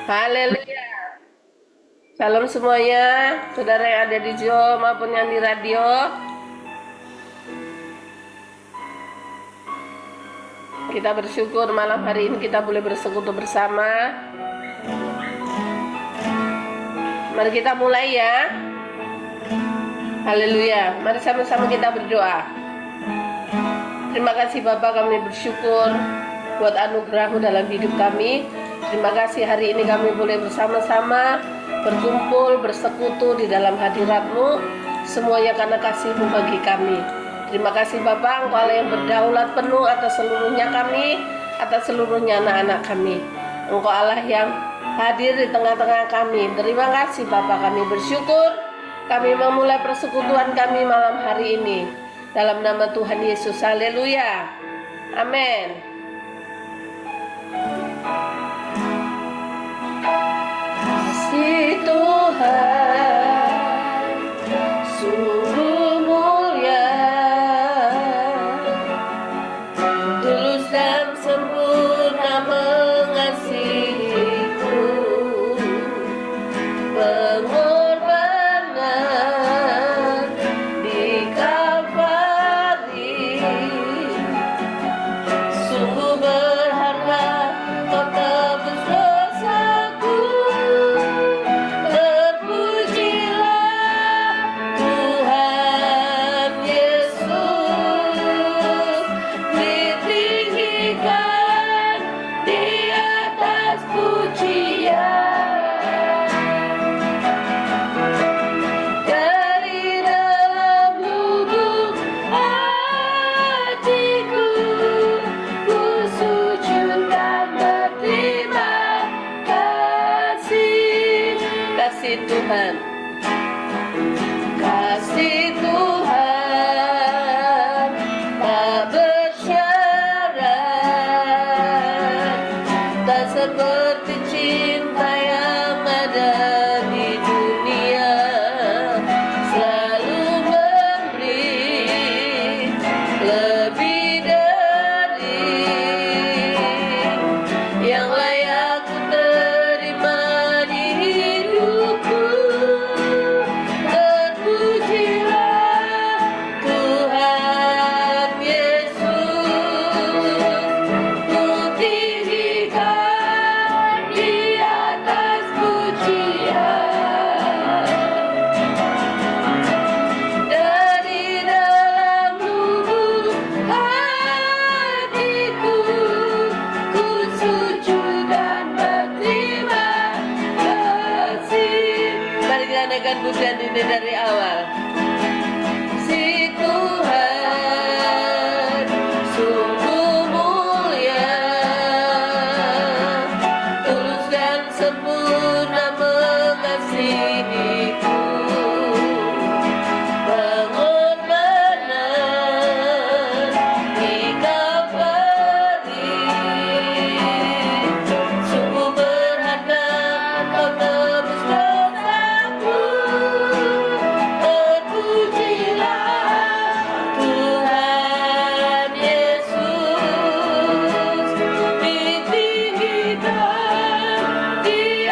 Haleluya. Salam semuanya, saudara yang ada di Zoom maupun yang di radio. Kita bersyukur malam hari ini kita boleh bersekutu bersama. Mari kita mulai ya. Haleluya. Mari sama-sama kita berdoa. Terima kasih Bapa, kami bersyukur buat anugerah-Mu dalam hidup kami. Terima kasih hari ini kami boleh bersama-sama berkumpul, bersekutu di dalam hadirat-Mu. Semuanya karena kasih-Mu bagi kami. Terima kasih Bapa, Engkau Allah yang berdaulat penuh atas seluruhnya kami, atas seluruhnya anak-anak kami. Engkau Allah yang hadir di tengah-tengah kami. Terima kasih Bapa, kami bersyukur. Kami memulai persekutuan kami malam hari ini. Dalam nama Tuhan Yesus, haleluya. Amin. Kasih Tuhan sungguh mulia, tulus dan sempurna mengasihiku, pengorbanan di Kalvari sungguh berharga, kau tebus dosaku. Terpujilah Tuhan Yesus, ditinggikan di atas pujian. Dari dalam lubuk hatiku, ku sujud dan berterima kasih. Kasih Tuhan, kasih Tuhan tak bersyarat, tak seperti cinta yang ada di dunia. Selalu memberi lebih dari yang layak ku terima di hidupku. Terpujilah Tuhan Yesus, ku tinggikan di atas pujian. Dari dalam lubuk hatiku, ku sujud dan berterima kasih. Mari kita naikkan pujian ini dari awal. Si Tuhan sungguh mulia, tulus dan sempurna mengasihiku, pengorbanan di Kalvari sungguh berharga, kau tebus dosaku. Terpujilah Tuhan Yesus, ditinggikan di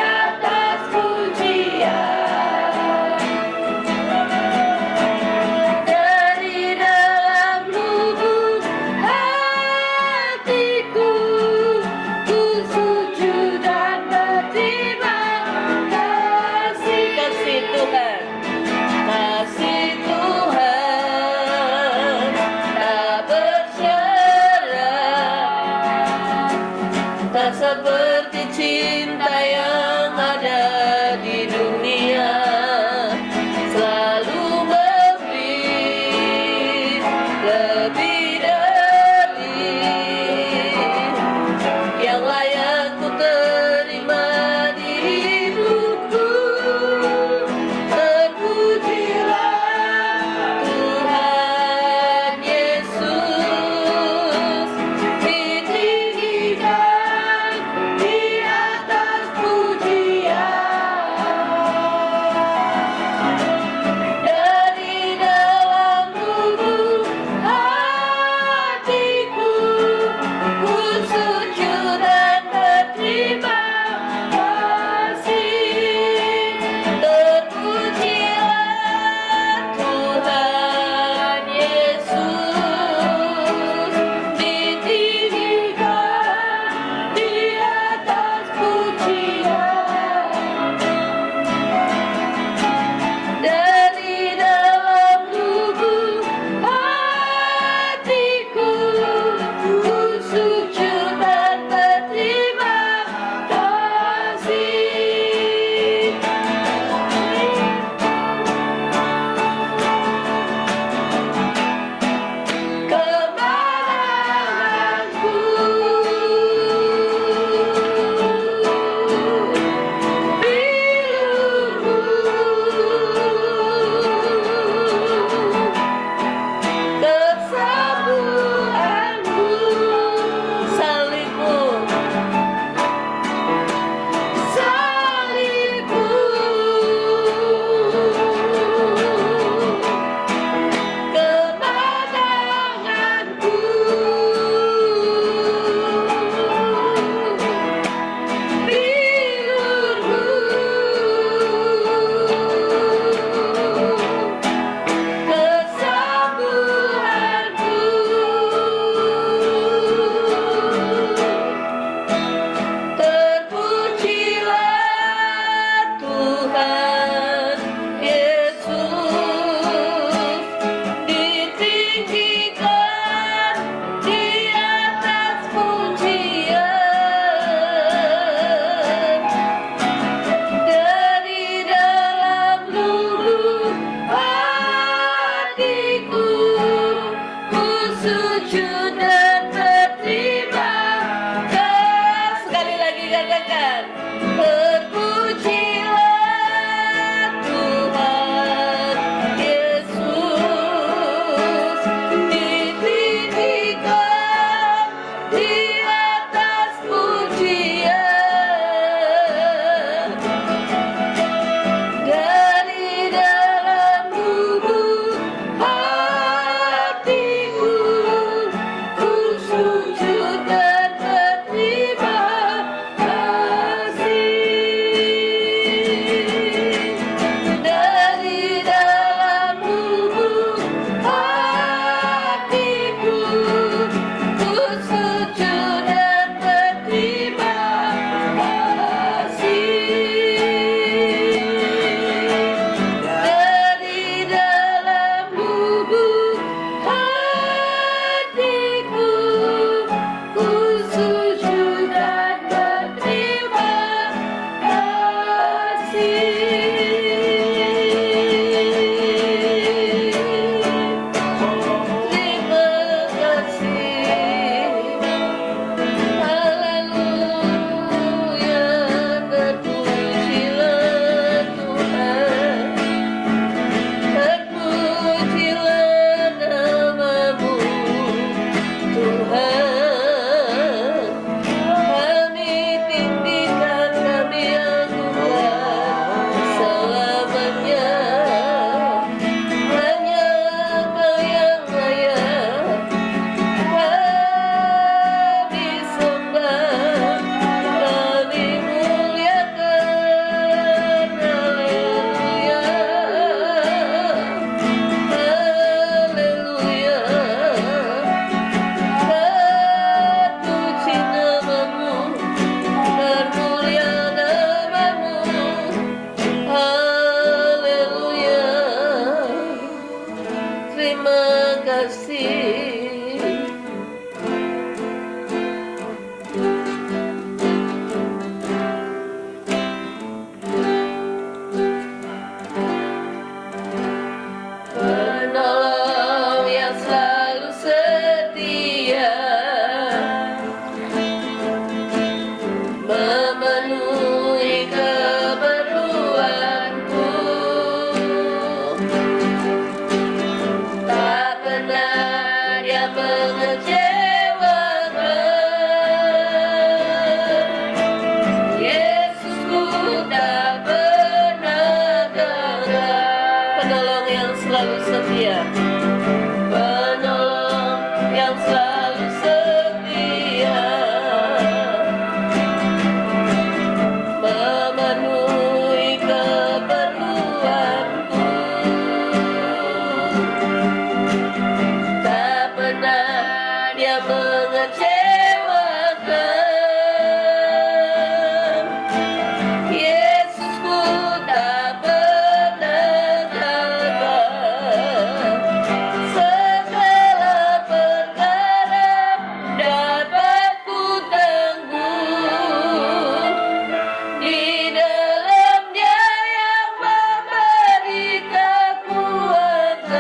Di dalam Dia yang memberi kekuatan,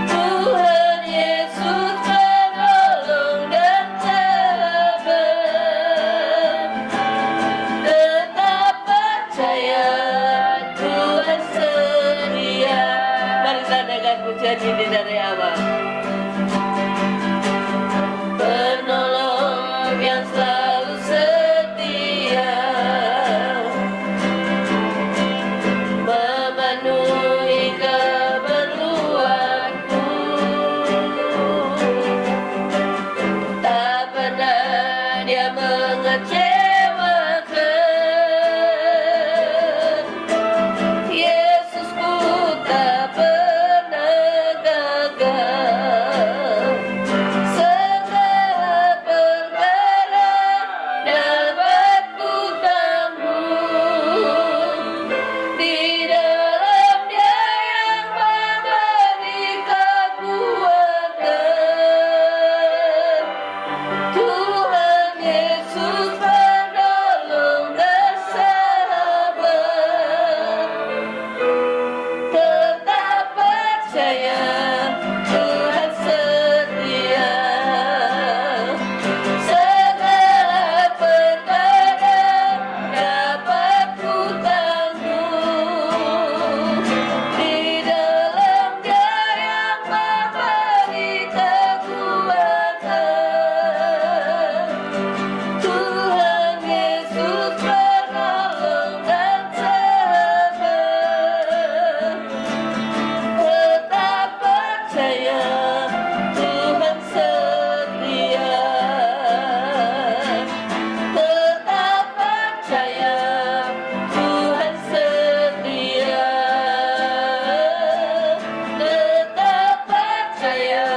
Tuhan Yesus penolong dan sahabat. Tetap percaya Tuhan setia. Mari sandangkan pujian ini dari awal. Penolong yang selalu setia, memenuhi keperluanku. Tak pernah Dia mengecewakan. Yesusku tak pernah gagal. Segala perkara dapat ku tanggung. Di dalam Dia yang memberi kekuatan, Tuhan Yesus penolong dan sahabat. Tetap percaya Tuhan setia. Segala perkara dapat ku tanggung. Di dalam Dia yang memberi kekuatan, Tuhan Yesus penolong dan sahabat. Tetap percaya Tuhan setia. Tetap percaya Tuhan setia. Tetap percaya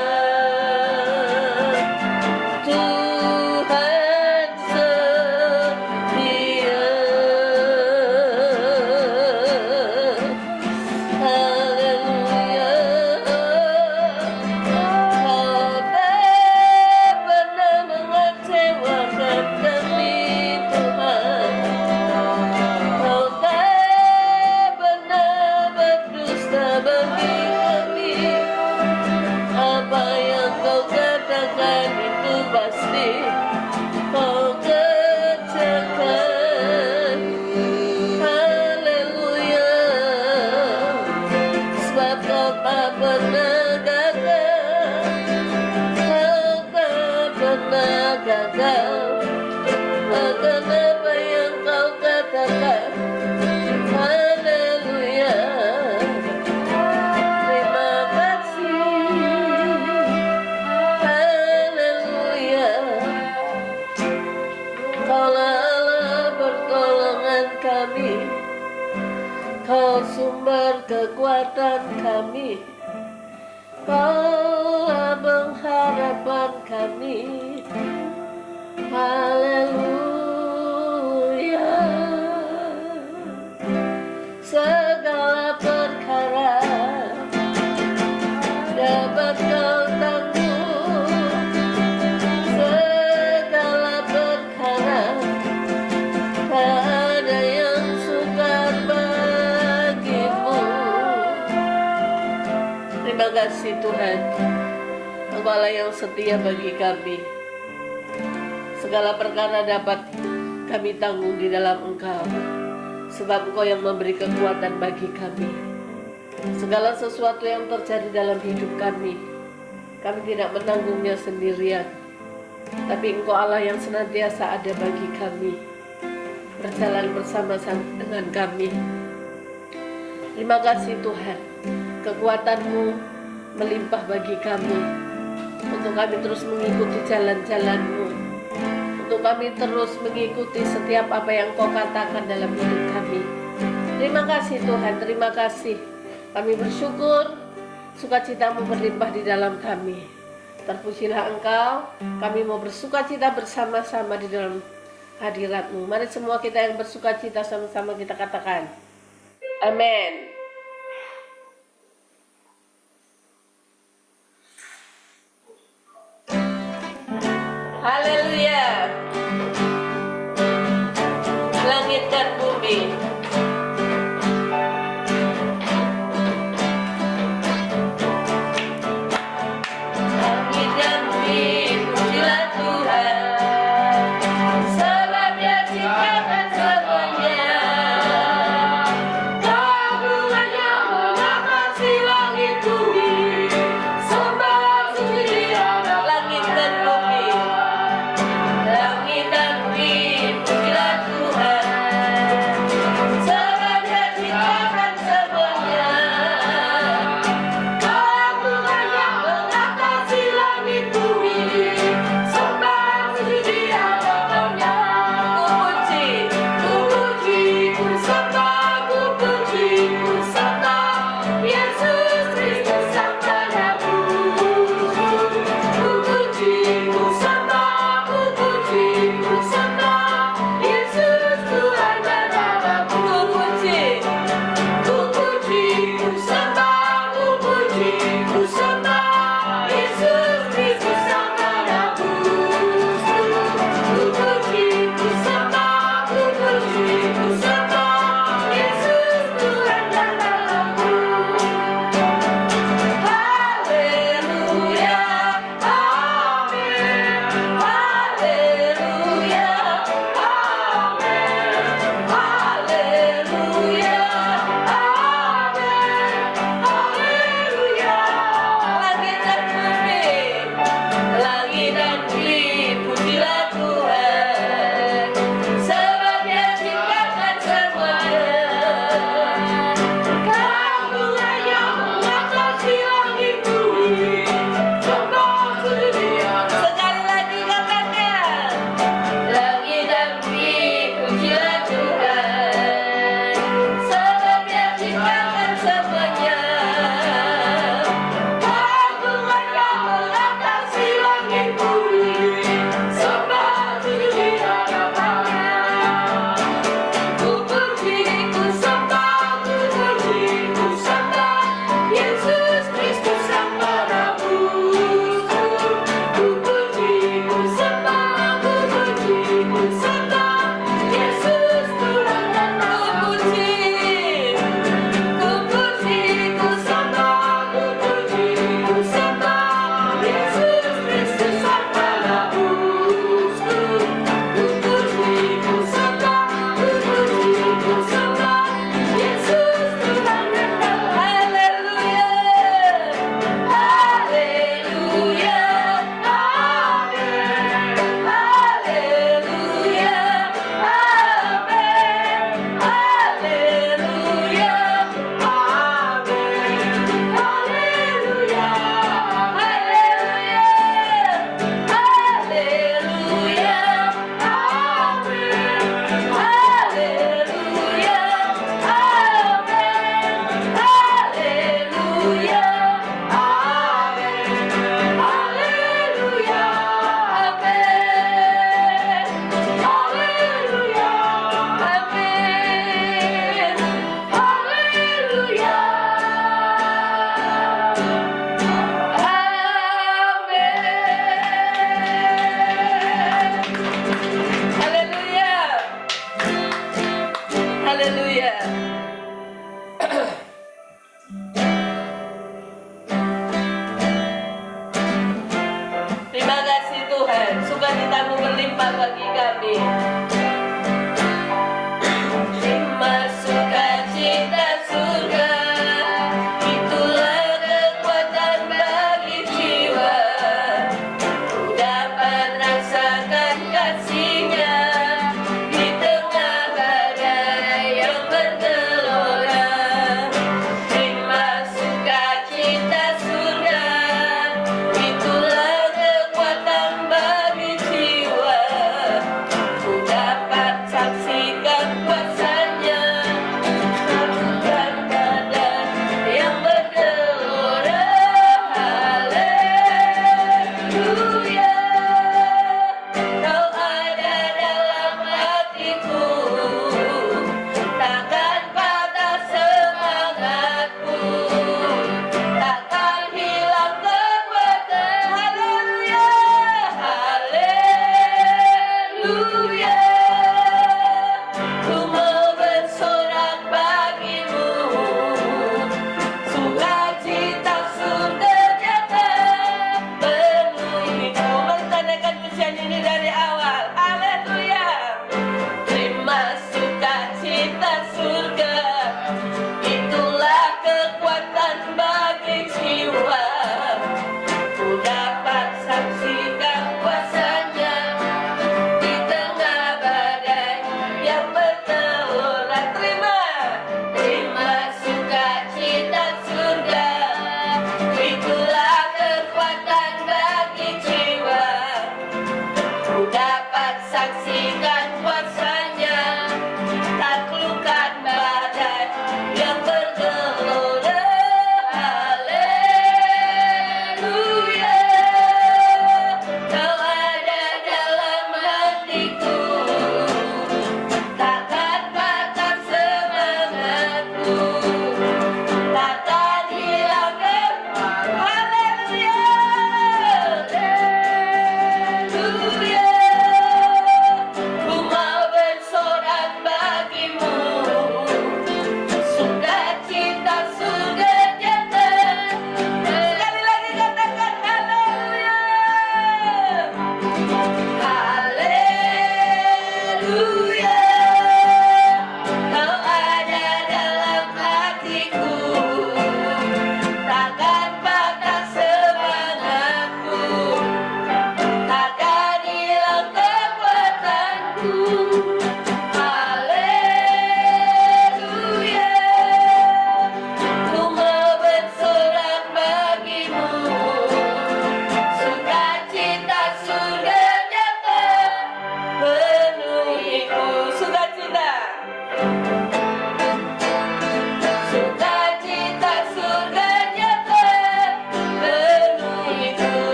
Tuhan setia. Haleluya. Kau tak pernah mengecewakan kami, Tuhan. Kau tak pernah berdusta bagi kami. Apa yang Kau katakan itu pasti Kau kerjakan. Haleluya. Sebab Kau tak pernah gagal. Kau tak pernah gagal. Akan apa yang Kau katakan. Haleluya. Terima kasih. Haleluya. Kaulah Allah pertolongan kami. Kau sumber kekuatan kami. Kaulah pengharapan kami. Haleluya. Segala perkara dapat Kau tanggung. Segala perkara tak ada yang sukar bagimu. Terima kasih Tuhan, Engkau Allah yang setia bagi kami. Segala perkara dapat kami tanggung di dalam Engkau, sebab Engkau yang memberi kekuatan bagi kami. Segala sesuatu yang terjadi dalam hidup kami tidak menanggungnya sendirian, tapi Engkau Allah yang senantiasa ada bagi kami, berjalan bersama-sama dengan kami. Terima kasih Tuhan, kekuatan-Mu melimpah bagi kami, untuk kami terus mengikuti jalan-jalan-Mu, untuk kami terus mengikuti setiap apa yang Kau katakan dalam hidup kami. Terima kasih Tuhan, terima kasih. Kami bersyukur, sukacita-Mu berlimpah di dalam kami. Terpujilah Engkau, kami mau bersukacita bersama-sama di dalam hadirat-Mu. Mari semua kita yang bersukacita sama-sama kita katakan, amin. Haleluya. bumi. Langit dan bumi, pujilah Tuhan, sebab Dia ciptakan semuanya. Kagungnya mengatasi langit bumi, sembah suci Dia. Langit dan bumi, langit dan bumi, pujilah Tuhan,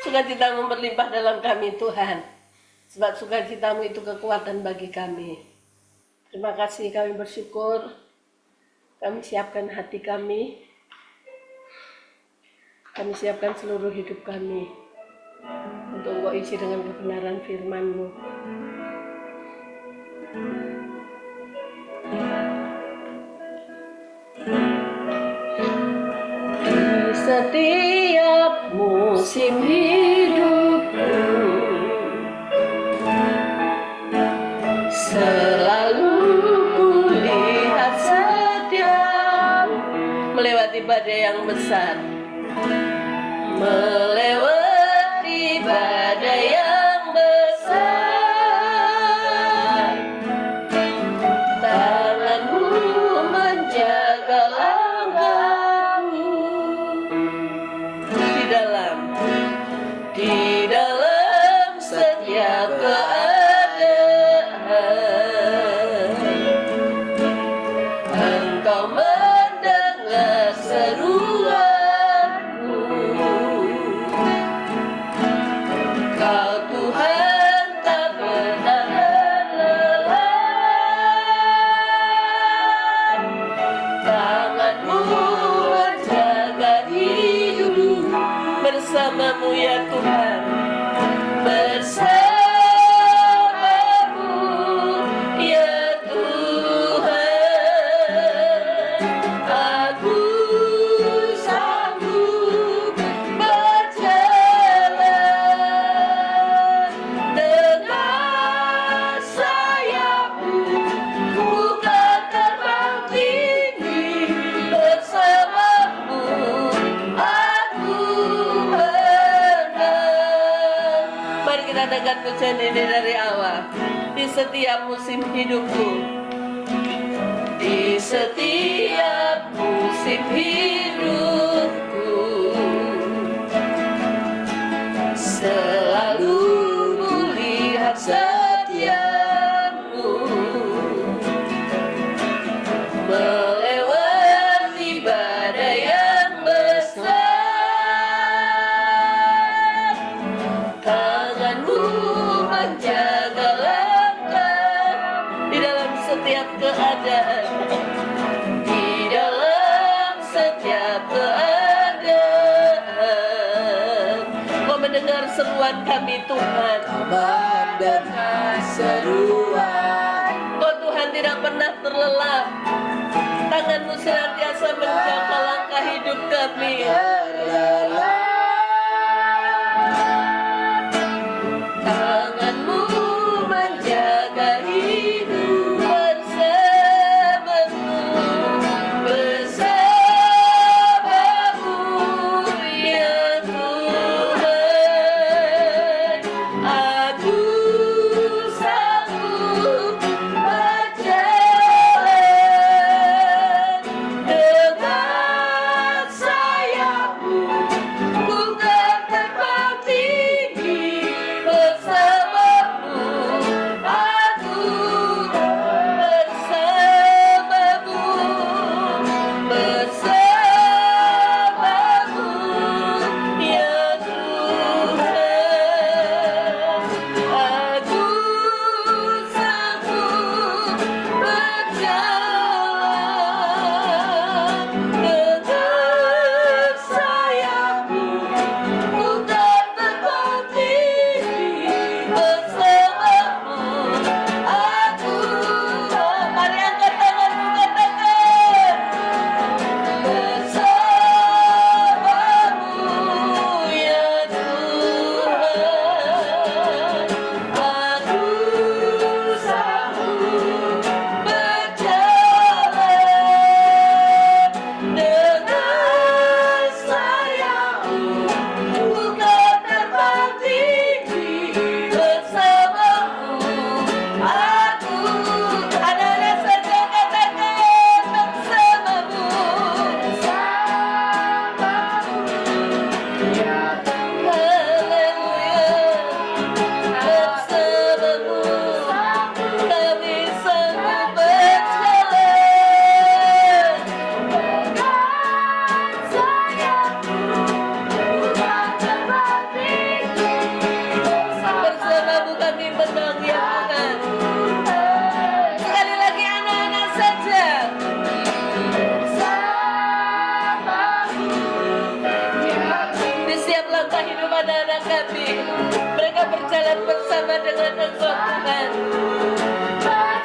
Sukacitamu berlimpah dalam kami Tuhan, sebab sukacitamu itu kekuatan bagi kami. Terima kasih, kami bersyukur. Kami siapkan hati kami siapkan seluruh hidup kami untuk Engkau isi dengan kebenaran firman-Mu. Di setiap musim hidupku selalu kulihat setiap melewati badai yang besar, melewati badai yang besar. Tangan-Mu menjaga langkahku di dalam setiap keadaan. Engkau mendengar seruanku. Kau Tuhan tak pernah lelah. Tangan-Mu menjaga hidup. Bersama-Mu ya Tuhan, bersama-Mu ya Tuhan, aku sanggup berjalan dengan sayap-Mu, bukan terbang tinggi. Bersama-Mu aku menang. Mari kita dengar pujian ini dari awal. Di setiap musim hidupku, di setiap musim hidupku, selalu kulihat setiamu, melewati badai yang besar. Tangan-Mu menjaga langkah di dalam setiap keadaan, di dalam setiap keadaan. Kau mendengar seruan kami Tuhan, mendengar seruan. Kau Tuhan tidak pernah terlelap. Tangan-Mu senantiasa menjaga langkah hidup kami. Tangan-Mu menjaga hidup. Bersama-Mu, bersama-Mu ya Tuhan, aku sanggup berjalan dengan sayap-Mu, anak-anak kami. Mereka berjalan bersama dengan Engkau Tuhan.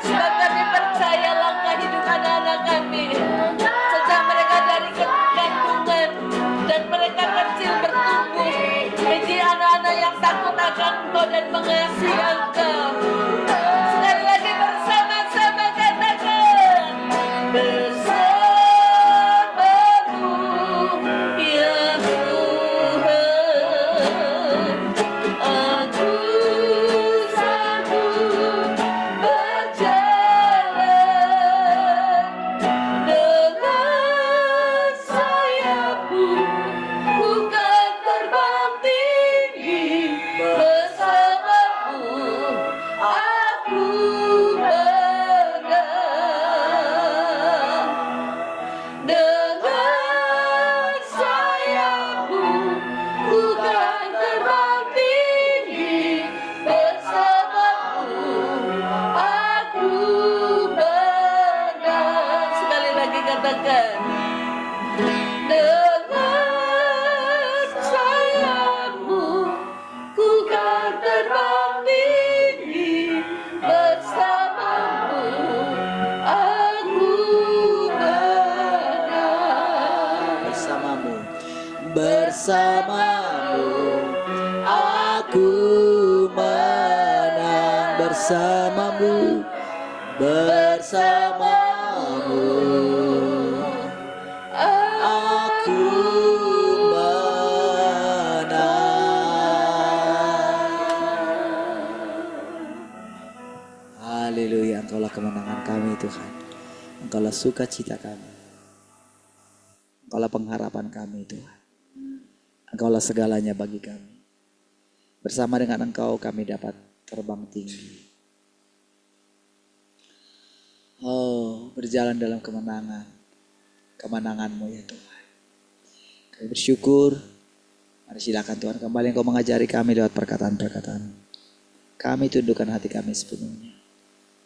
Sebab kami percaya langkah hidup anak-anak kami sejak mereka dari kandungan dan mereka kecil bertumbuh menjadi anak-anak yang takut akan Engkau dan mengasihi Engkau. Sekali lagi bersama-sama katakan, bersamamu ya Tuhan, aku sanggup berjalan dengan sayapmu, ku kan terbang tinggi bersamamu, aku menang. Dengan sayapmu, ku kan terbang tinggi bersamamu, aku menang. Sekali lagi katakan, dengan sayapmu, ku kan terbang tinggi bersamamu, aku menang. Bersamamu, bersamamu, aku menang. Bersamamu, bersamamu, aku menang. Haleluya, Engkaulah kemenangan kami Tuhan. Engkaulah sukacita kami. Engkaulah pengharapan kami Tuhan. Engkaulah segalanya bagi kami. Bersama dengan Engkau kami dapat terbang tinggi. Oh, berjalan dalam kemenangan. Kemenangan-Mu ya Tuhan. Kami bersyukur. Mari silakan Tuhan kembali Engkau mengajari kami lewat perkataan-perkataan. Kami tundukkan hati kami sepenuhnya.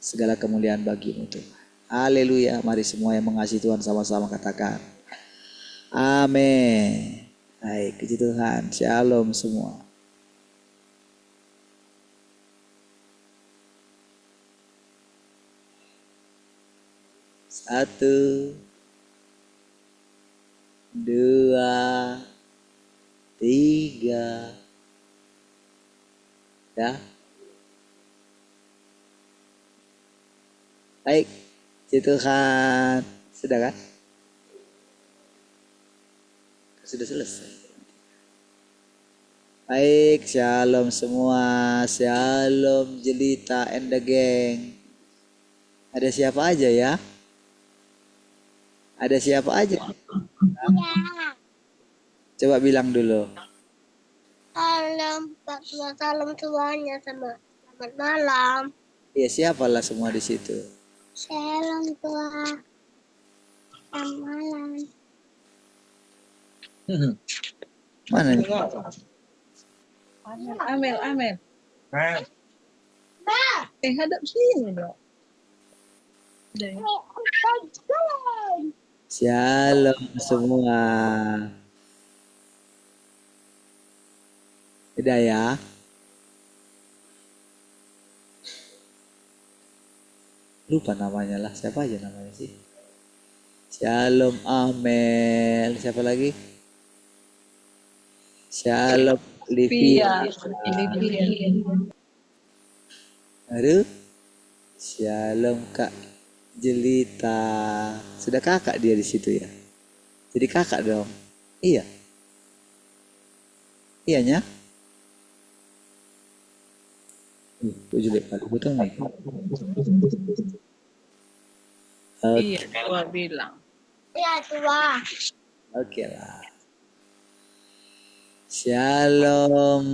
Segala kemuliaan bagi-Mu Tuhan. Haleluya. Mari semua yang mengasihi Tuhan sama-sama katakan. Amin. Baik, puji Tuhan. Shalom semua. Satu, dua, tiga. Ya. Baik, puji Tuhan. Sudah kan? Sudah selesai. Baik, shalom semua. Shalom Jelita and the gang. Ada siapa aja ya? Ada siapa aja? Coba bilang dulu. Salam semuanya, selamat malam. Iya, siapalah semua di situ. Shalom tua. Selamat malam. Mana nih? Amel. Hadap sini dong. Shalom semua. Udah ya. Lupa namanya lah. Siapa aja namanya sih? Shalom Amel. Siapa lagi? Shalom Livia. Aduh. Shalom Kak Jelita. Sudah kakak dia di situ ya. Jadi kakak dong. Iya. Iyanya. Gue jelek kali betul nih. Iya, gua bilang. Ya tua. Oke lah. Shalom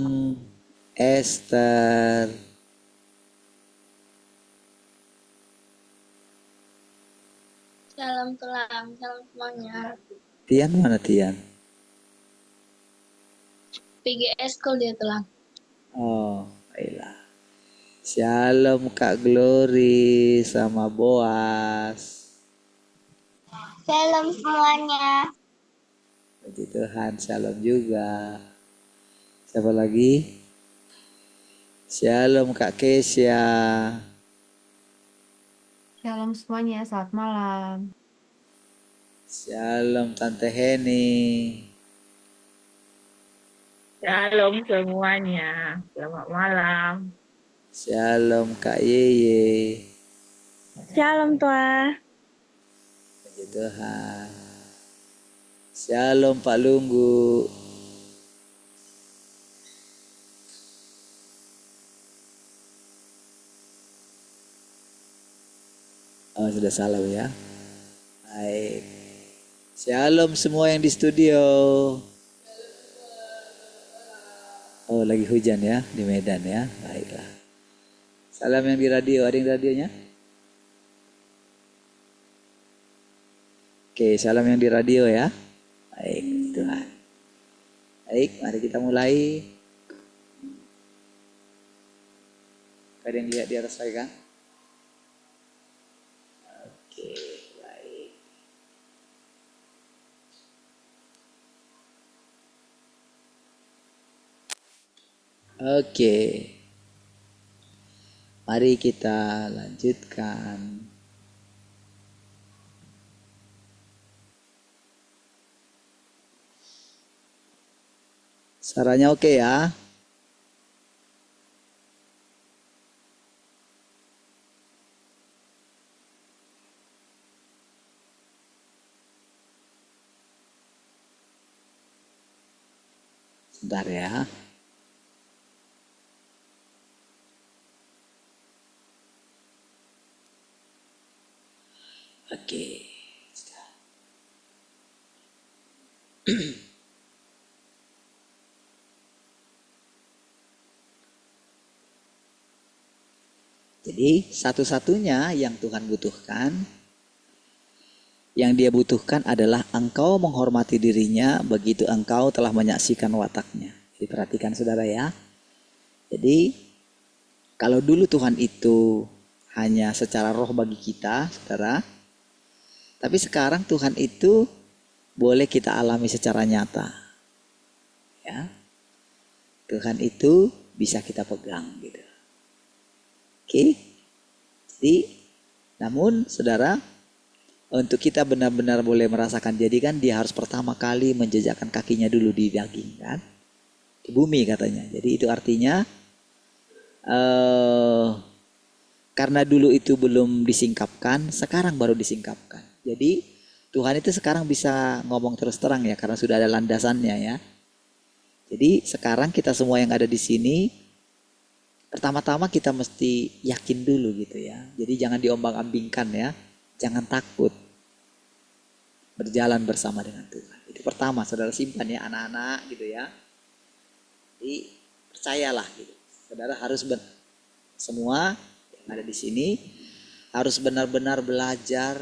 Esther. Salam semuanya. Tian mana Tian? PGS School dia telah. Oh, baiklah. Shalom Kak Glory sama Boas. Salam semuanya. Puji Tuhan, shalom juga. Siapa lagi? Shalom Kak Kesya. Shalom semuanya, selamat malam. Shalom Tante Heni. Shalom semuanya. Selamat malam. Shalom Kak Yeye. Shalom tua. Puji Tuhan. Shalom Pak Lunggu. Oh sudah salam ya. Baik. Shalom semua yang di studio. Oh lagi hujan ya di Medan ya. Baiklah. Salam yang di radio. Ada yang di radionya? Oke, salam yang di radio ya. Baik, Tuhan. Baik, mari kita mulai. Ada yang lihat di atas saya kan? Oke, baik. Oke. Mari kita lanjutkan. Suaranya oke ya? Sebentar ya. Oke. Jadi satu-satunya yang Tuhan butuhkan, yang dia butuhkan adalah engkau menghormati dirinya begitu engkau telah menyaksikan wataknya. Jadi perhatikan saudara ya. Jadi kalau dulu Tuhan itu hanya secara roh bagi kita, saudara. Tapi sekarang Tuhan itu boleh kita alami secara nyata. Ya. Tuhan itu bisa kita pegang gitu. Oke. Jadi namun saudara, untuk kita benar-benar boleh merasakan, jadi kan dia harus pertama kali menjejakkan kakinya dulu di daging kan. Di bumi katanya. Jadi itu artinya karena dulu itu belum disingkapkan, sekarang baru disingkapkan. Jadi Tuhan itu sekarang bisa ngomong terus terang ya, karena sudah ada landasannya ya. Jadi sekarang kita semua yang ada di sini, pertama-tama kita mesti yakin dulu gitu ya. Jadi jangan diombang-ambingkan ya, jangan takut berjalan bersama dengan Tuhan. Itu pertama, saudara simpan ya anak-anak gitu ya. Jadi percayalah gitu. Saudara harus semua yang ada di sini harus benar-benar belajar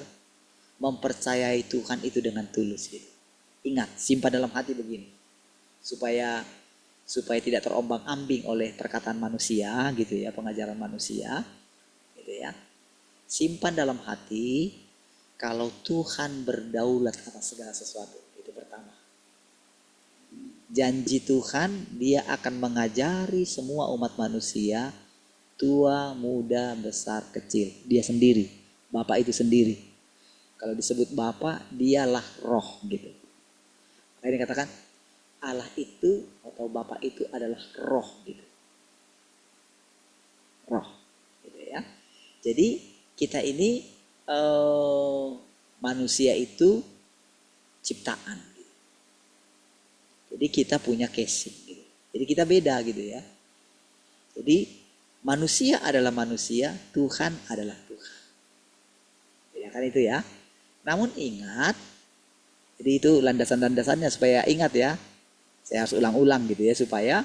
mempercayai Tuhan itu dengan tulus gitu. Ingat, simpan dalam hati begini. Supaya tidak terombang-ambing oleh perkataan manusia gitu ya, pengajaran manusia gitu ya. Simpan dalam hati kalau Tuhan berdaulat atas segala sesuatu. Itu pertama. Janji Tuhan, dia akan mengajari semua umat manusia, tua, muda, besar, kecil. Dia sendiri, Bapa itu sendiri. Kalau disebut Bapa, dialah roh gitu. Makanya dikatakan Allah itu atau Bapa itu adalah roh gitu. Roh gitu ya. Jadi kita ini manusia itu ciptaan gitu. Jadi kita punya casing gitu. Jadi kita beda gitu ya. Jadi manusia adalah manusia, Tuhan adalah Tuhan. Ya kan itu ya. Namun ingat, jadi itu landasan-landasannya supaya ingat ya. Saya harus ulang-ulang gitu ya supaya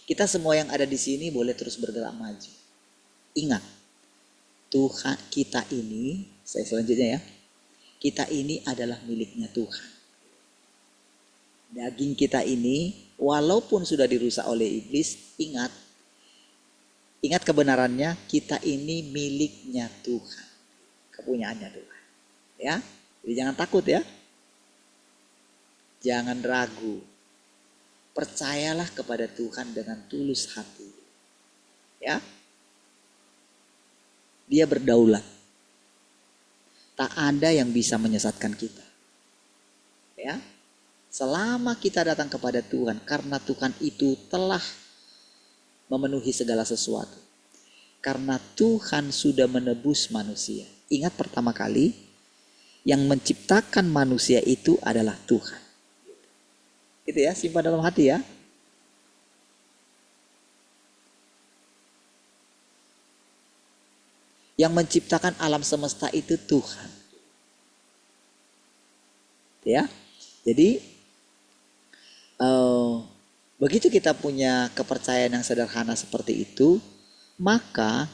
kita semua yang ada di sini boleh terus bergerak maju. Ingat, Tuhan kita ini, saya selanjutnya ya. Kita ini adalah miliknya Tuhan. Daging kita ini walaupun sudah dirusak oleh iblis, ingat kebenarannya, kita ini miliknya Tuhan. Kepunyaannya Tuhan. Ya, jadi jangan takut ya. Jangan ragu. percayalah kepada Tuhan dengan tulus hati. Ya. Dia berdaulat. Tak ada yang bisa menyesatkan kita. Ya. Selama kita datang kepada Tuhan, karena Tuhan itu telah memenuhi segala sesuatu. Karena Tuhan sudah menebus manusia. Ingat pertama kali, yang menciptakan manusia itu adalah Tuhan. Itu ya, simpan dalam hati ya. Yang menciptakan alam semesta itu Tuhan. Ya, jadi begitu kita punya kepercayaan yang sederhana seperti itu, maka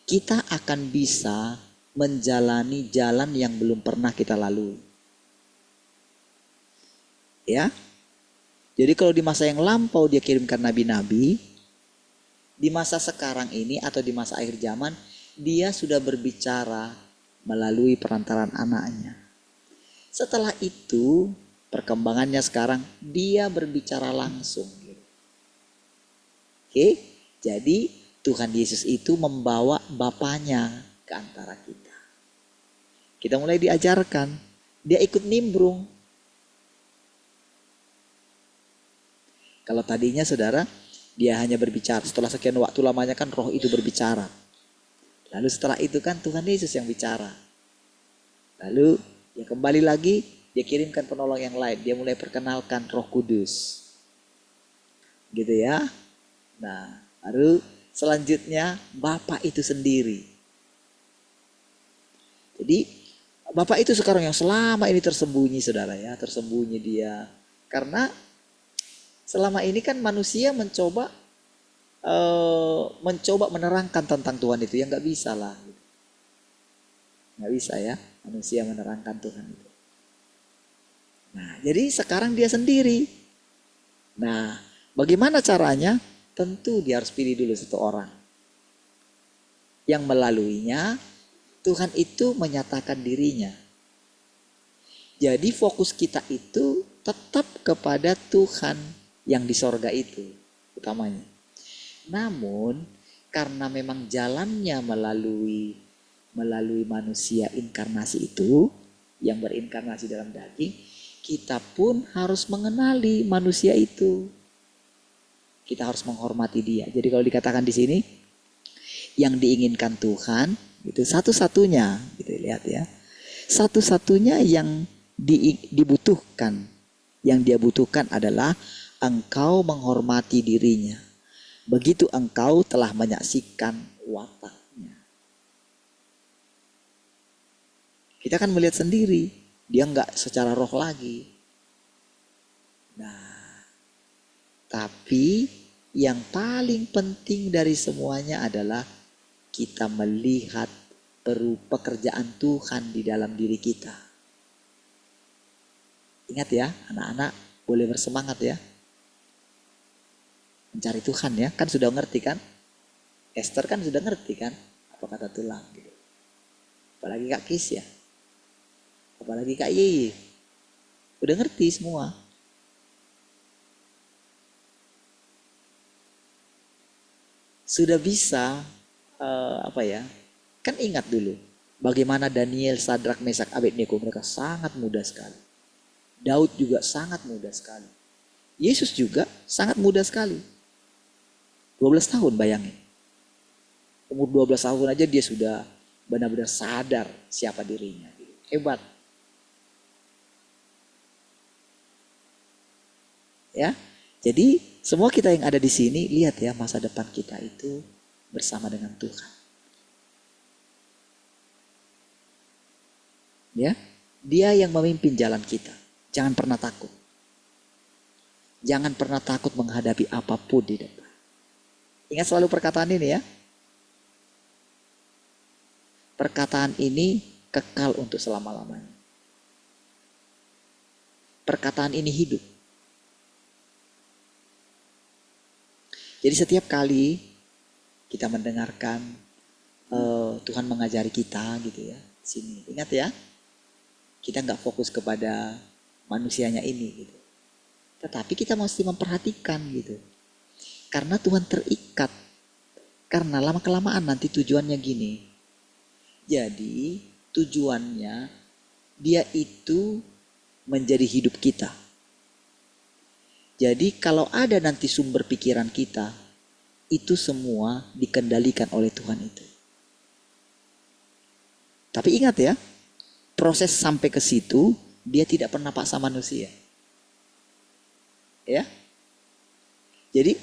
kita akan bisa menjalani jalan yang belum pernah kita lalui. Ya, jadi kalau di masa yang lampau dia kirimkan nabi-nabi, di masa sekarang ini atau di masa akhir zaman, dia sudah berbicara melalui perantaran anaknya. Setelah itu, perkembangannya sekarang, dia berbicara langsung. Oke, jadi Tuhan Yesus itu membawa Bapanya ke antara kita. Kita mulai diajarkan, dia ikut nimbrung. Kalau tadinya saudara, dia hanya berbicara. Setelah sekian waktu lamanya kan roh itu berbicara. Lalu setelah itu kan Tuhan Yesus yang bicara. Lalu ya kembali lagi, dia kirimkan penolong yang lain. Dia mulai perkenalkan Roh Kudus. Gitu ya. Nah, baru selanjutnya Bapa itu sendiri. Jadi Bapa itu sekarang yang selama ini tersembunyi saudara ya. Tersembunyi dia. Karena selama ini kan manusia mencoba menerangkan tentang Tuhan itu, ya nggak bisa lah, nggak bisa ya manusia menerangkan Tuhan itu. Nah, jadi sekarang dia sendiri. Nah, bagaimana caranya? Tentu dia harus pilih dulu satu orang yang melaluinya Tuhan itu menyatakan dirinya. Jadi fokus kita itu tetap kepada Tuhan yang di sorga itu utamanya. Namun karena memang jalannya melalui manusia inkarnasi itu, yang berinkarnasi dalam daging, kita pun harus mengenali manusia itu. Kita harus menghormati dia. Jadi kalau dikatakan di sini, yang diinginkan Tuhan itu satu-satunya, gitu lihat ya, satu-satunya yang dibutuhkan, yang dia butuhkan adalah engkau menghormati dirinya. Begitu engkau telah menyaksikan wataknya. Kita kan melihat sendiri, dia enggak secara roh lagi. Nah, tapi yang paling penting dari semuanya adalah kita melihat pekerjaan Tuhan di dalam diri kita. Ingat ya, anak-anak boleh bersemangat ya. Mencari Tuhan ya, kan sudah ngerti kan? Esther kan sudah ngerti kan? Apa kata tulang gitu. Apalagi Kak Kis ya. Apalagi Kak Yeye. Udah ngerti semua. Sudah bisa kan ingat dulu bagaimana Daniel, Sadrak, Mesak, Abednego, mereka sangat muda sekali. Daud juga sangat muda sekali. Yesus juga sangat muda sekali. 12 tahun bayangin. Umur 12 tahun aja dia sudah benar-benar sadar siapa dirinya. Hebat. Ya. Jadi semua kita yang ada di sini, lihat ya masa depan kita itu bersama dengan Tuhan. Ya, dia yang memimpin jalan kita. Jangan pernah takut. Jangan pernah takut menghadapi apapun di depan. Ingat selalu perkataan ini ya. Perkataan ini kekal untuk selama-lamanya. Perkataan ini hidup. Jadi setiap kali kita mendengarkan Tuhan mengajari kita gitu ya. Sini, ingat ya. Kita nggak fokus kepada manusianya ini gitu. Tetapi kita mesti memperhatikan gitu. Karena Tuhan terikat. Karena lama-kelamaan nanti tujuannya gini. Jadi tujuannya dia itu menjadi hidup kita. Jadi kalau ada nanti sumber pikiran kita, itu semua dikendalikan oleh Tuhan itu. Tapi ingat ya, proses sampai ke situ, dia tidak pernah paksa manusia. Ya. Jadi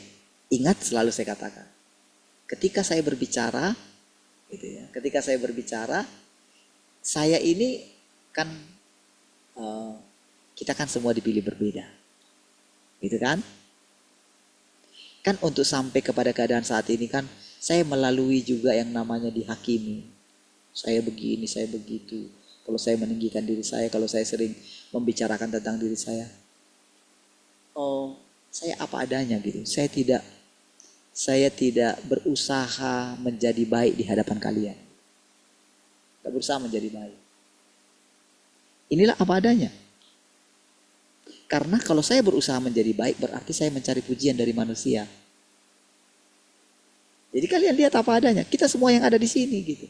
ingat, selalu saya katakan, ketika saya berbicara, gitu ya, ketika saya berbicara, saya ini kan kita kan semua dipilih berbeda, gitu kan? Kan untuk sampai kepada keadaan saat ini kan saya melalui juga yang namanya dihakimi. Saya begini, saya begitu. Kalau saya meninggikan diri saya, kalau saya sering membicarakan tentang diri saya, oh, saya apa adanya gitu. Saya tidak berusaha menjadi baik di hadapan kalian. Tidak berusaha menjadi baik. Inilah apa adanya. Karena kalau saya berusaha menjadi baik, berarti saya mencari pujian dari manusia. Jadi kalian lihat apa adanya. Kita semua yang ada di sini gitu.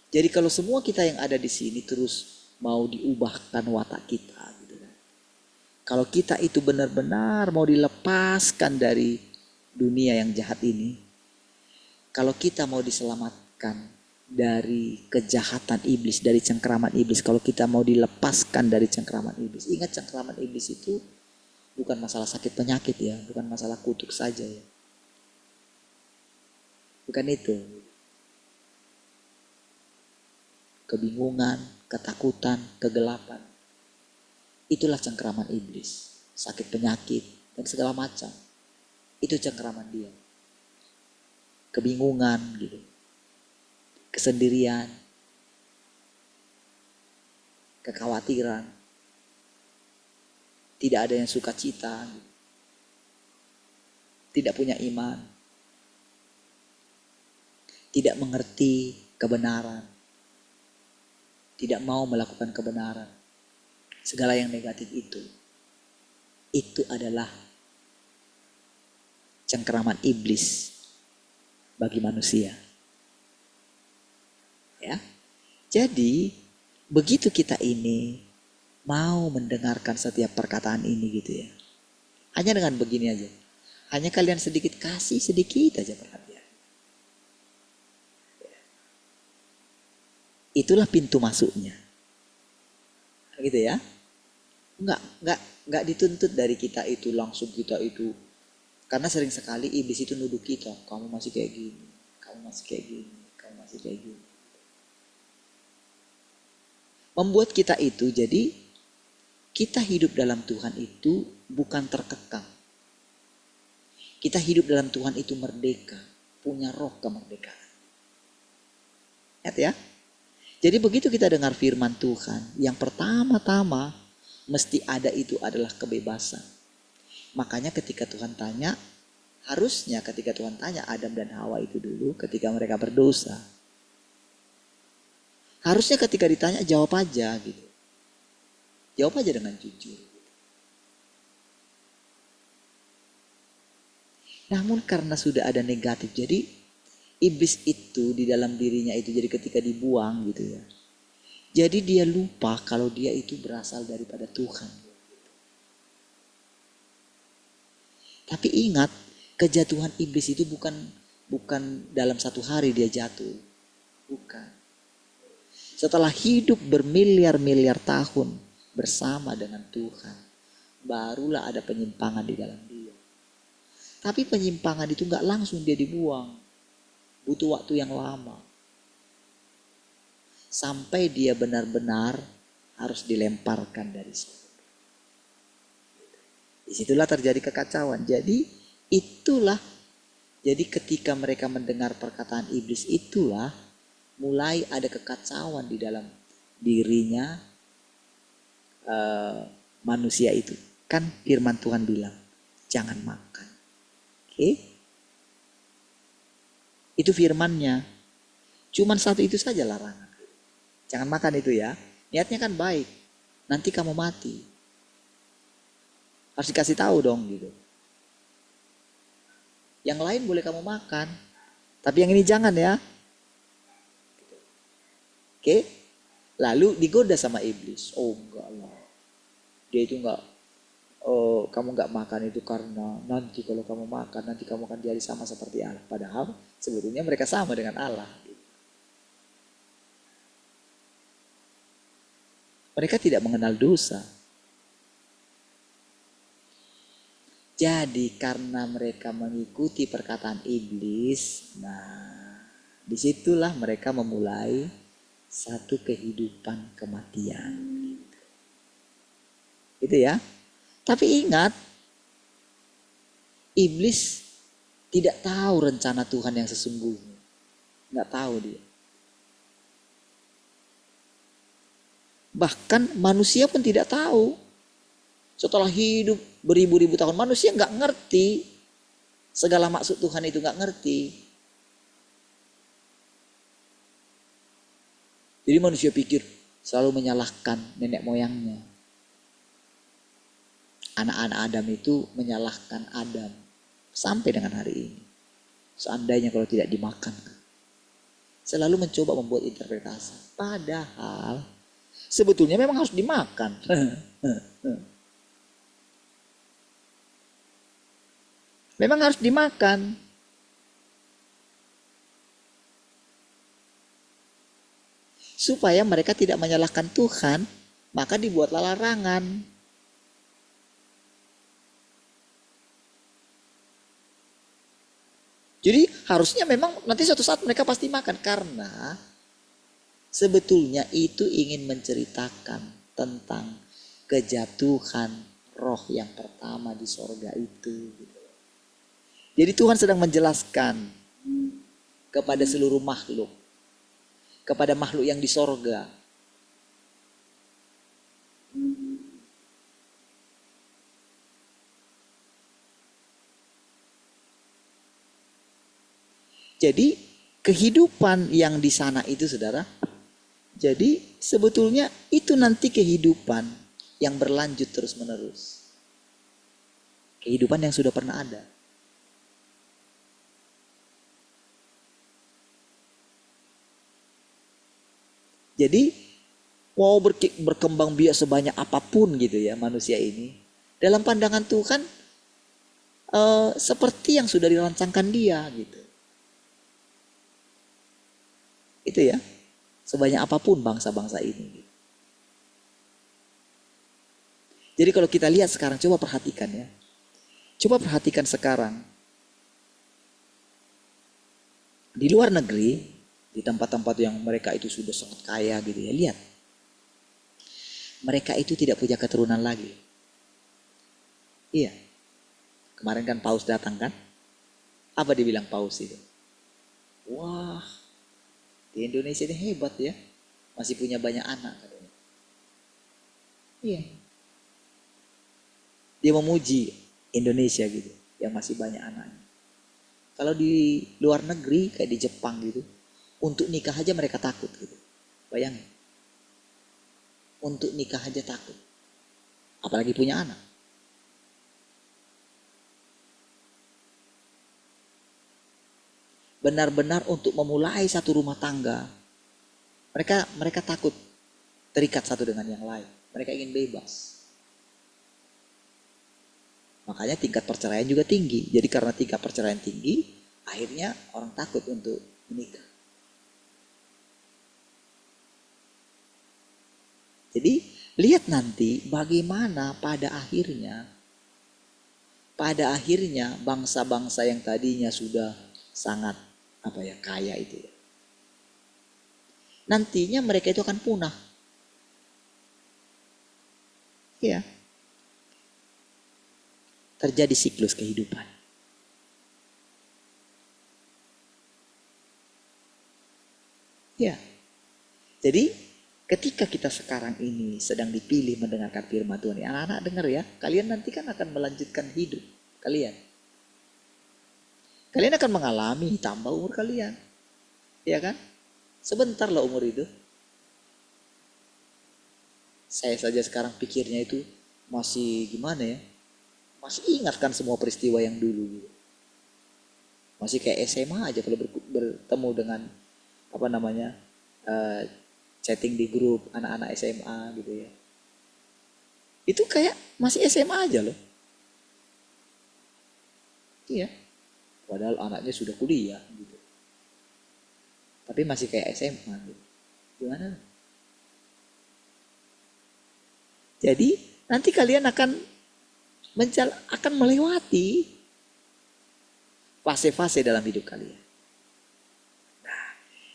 Jadi kalau semua kita yang ada di sini terus mau diubahkan watak kita gitu kan. Kalau kita itu benar-benar mau dilepaskan dari dunia yang jahat ini, kalau kita mau diselamatkan dari kejahatan iblis, dari cengkraman iblis, kalau kita mau dilepaskan dari cengkraman iblis, ingat cengkraman iblis itu bukan masalah sakit penyakit ya, bukan masalah kutuk saja ya, bukan itu. Kebingungan, ketakutan, kegelapan, itulah cengkraman iblis. Sakit penyakit dan segala macam, itu cengkraman dia. Kebingungan gitu, kesendirian, kekhawatiran, tidak ada yang sukacita, tidak punya iman, tidak mengerti kebenaran, tidak mau melakukan kebenaran. Segala yang negatif itu adalah cengkraman iblis bagi manusia. Ya. Jadi begitu kita ini mau mendengarkan setiap perkataan ini gitu ya. Hanya dengan begini aja. Hanya kalian sedikit kasih sedikit aja perhatian. Itulah pintu masuknya. Gitu ya. Enggak dituntut dari kita itu langsung kita itu. Karena sering sekali iblis itu nuduh kita, kamu masih kayak gini, kamu masih kayak gini, kamu masih kayak gini. Membuat kita itu jadi kita hidup dalam Tuhan itu bukan terkekang. Kita hidup dalam Tuhan itu merdeka, punya roh kemerdekaan. Lihat ya. Jadi begitu kita dengar firman Tuhan, yang pertama-tama mesti ada itu adalah kebebasan. Makanya ketika Tuhan tanya, harusnya ketika Tuhan tanya Adam dan Hawa itu dulu ketika mereka berdosa, harusnya ketika ditanya jawab aja gitu. Jawab aja dengan jujur. Namun karena sudah ada negatif, jadi iblis itu di dalam dirinya itu jadi ketika dibuang gitu ya. Jadi dia lupa kalau dia itu berasal daripada Tuhan. Tapi ingat, kejatuhan iblis itu bukan dalam satu hari dia jatuh. Bukan. Setelah hidup bermiliar-miliar tahun bersama dengan Tuhan, barulah ada penyimpangan di dalam dia. Tapi penyimpangan itu gak langsung dia dibuang. Butuh waktu yang lama. Sampai dia benar-benar harus dilemparkan dari surga. Disitulah terjadi kekacauan. Jadi ketika mereka mendengar perkataan iblis, itulah mulai ada kekacauan di dalam dirinya manusia itu. Kan firman Tuhan bilang, jangan makan. Oke? Itu firmannya. Cuman satu itu saja larangan. Jangan makan itu ya. Niatnya kan baik. Nanti kamu mati. Harus dikasih tahu dong gitu. Yang lain boleh kamu makan, tapi yang ini jangan ya. Oke? Lalu digoda sama iblis. Oh enggak lah. Dia itu enggak, oh kamu enggak makan itu karena nanti kalau kamu makan nanti kamu akan jadi sama seperti Allah. Padahal sebetulnya mereka sama dengan Allah. Mereka tidak mengenal dosa. Jadi karena mereka mengikuti perkataan iblis, nah disitulah mereka memulai satu kehidupan kematian. Itu ya. Tapi ingat, iblis tidak tahu rencana Tuhan yang sesungguhnya. Nggak tahu dia. Bahkan manusia pun tidak tahu. Setelah hidup beribu-ribu tahun, manusia nggak ngerti segala maksud Tuhan itu, nggak ngerti. Jadi manusia pikir selalu menyalahkan nenek moyangnya. Anak-anak Adam itu menyalahkan Adam sampai dengan hari ini. Seandainya kalau tidak dimakan, selalu mencoba membuat interpretasi. Padahal sebetulnya memang harus dimakan. Memang harus dimakan. Supaya mereka tidak menyalahkan Tuhan, maka dibuatlah larangan. Jadi harusnya memang nanti suatu saat mereka pasti makan. Karena sebetulnya itu ingin menceritakan tentang kejatuhan roh yang pertama di sorga itu. Jadi Tuhan sedang menjelaskan kepada seluruh makhluk, kepada makhluk yang di sorga. Jadi kehidupan yang di sana itu saudara, jadi sebetulnya itu nanti kehidupan yang berlanjut terus menerus. Kehidupan yang sudah pernah ada. Jadi mau berkembang biak sebanyak apapun gitu ya manusia ini, dalam pandangan Tuhan seperti yang sudah dirancangkan dia gitu. Itu ya, sebanyak apapun bangsa-bangsa ini. Jadi kalau kita lihat sekarang, coba perhatikan ya. Coba perhatikan sekarang. Di luar negeri, di tempat-tempat yang mereka itu sudah sangat kaya gitu ya, lihat. Mereka itu tidak punya keturunan lagi. Iya. Kemarin kan paus datang kan? Apa dibilang paus itu? Wah, di Indonesia ini hebat ya. Masih punya banyak anak katanya. Iya. Dia memuji Indonesia gitu, yang masih banyak anaknya. Kalau di luar negeri kayak di Jepang gitu, untuk nikah aja mereka takut gitu. Bayangin. Untuk nikah aja takut. Apalagi punya anak. Benar-benar untuk memulai satu rumah tangga, mereka takut terikat satu dengan yang lain. Mereka ingin bebas. Makanya tingkat perceraian juga tinggi. Jadi karena tingkat perceraian tinggi, akhirnya orang takut untuk menikah. Jadi lihat nanti bagaimana pada akhirnya bangsa-bangsa yang tadinya sudah sangat kaya itu ya. Nantinya mereka itu akan punah. Iya. Terjadi siklus kehidupan. Ya. Jadi ketika kita sekarang ini sedang dipilih mendengarkan firman Tuhan, anak-anak dengar ya, kalian nanti kan akan melanjutkan hidup kalian. Kalian akan mengalami tambah umur kalian. Ya kan? Sebentar lah umur itu. Saya saja sekarang pikirnya itu masih gimana ya? masih ingatkan semua peristiwa yang dulu gitu. Masih kayak SMA aja kalau bertemu dengan apa namanya chatting di grup anak-anak SMA gitu ya. Itu kayak masih SMA aja loh. Iya. Padahal anaknya sudah kuliah gitu. Tapi masih kayak SMA gitu. Gimana? Jadi nanti kalian akan melewati fase-fase dalam hidup kalian. Nah,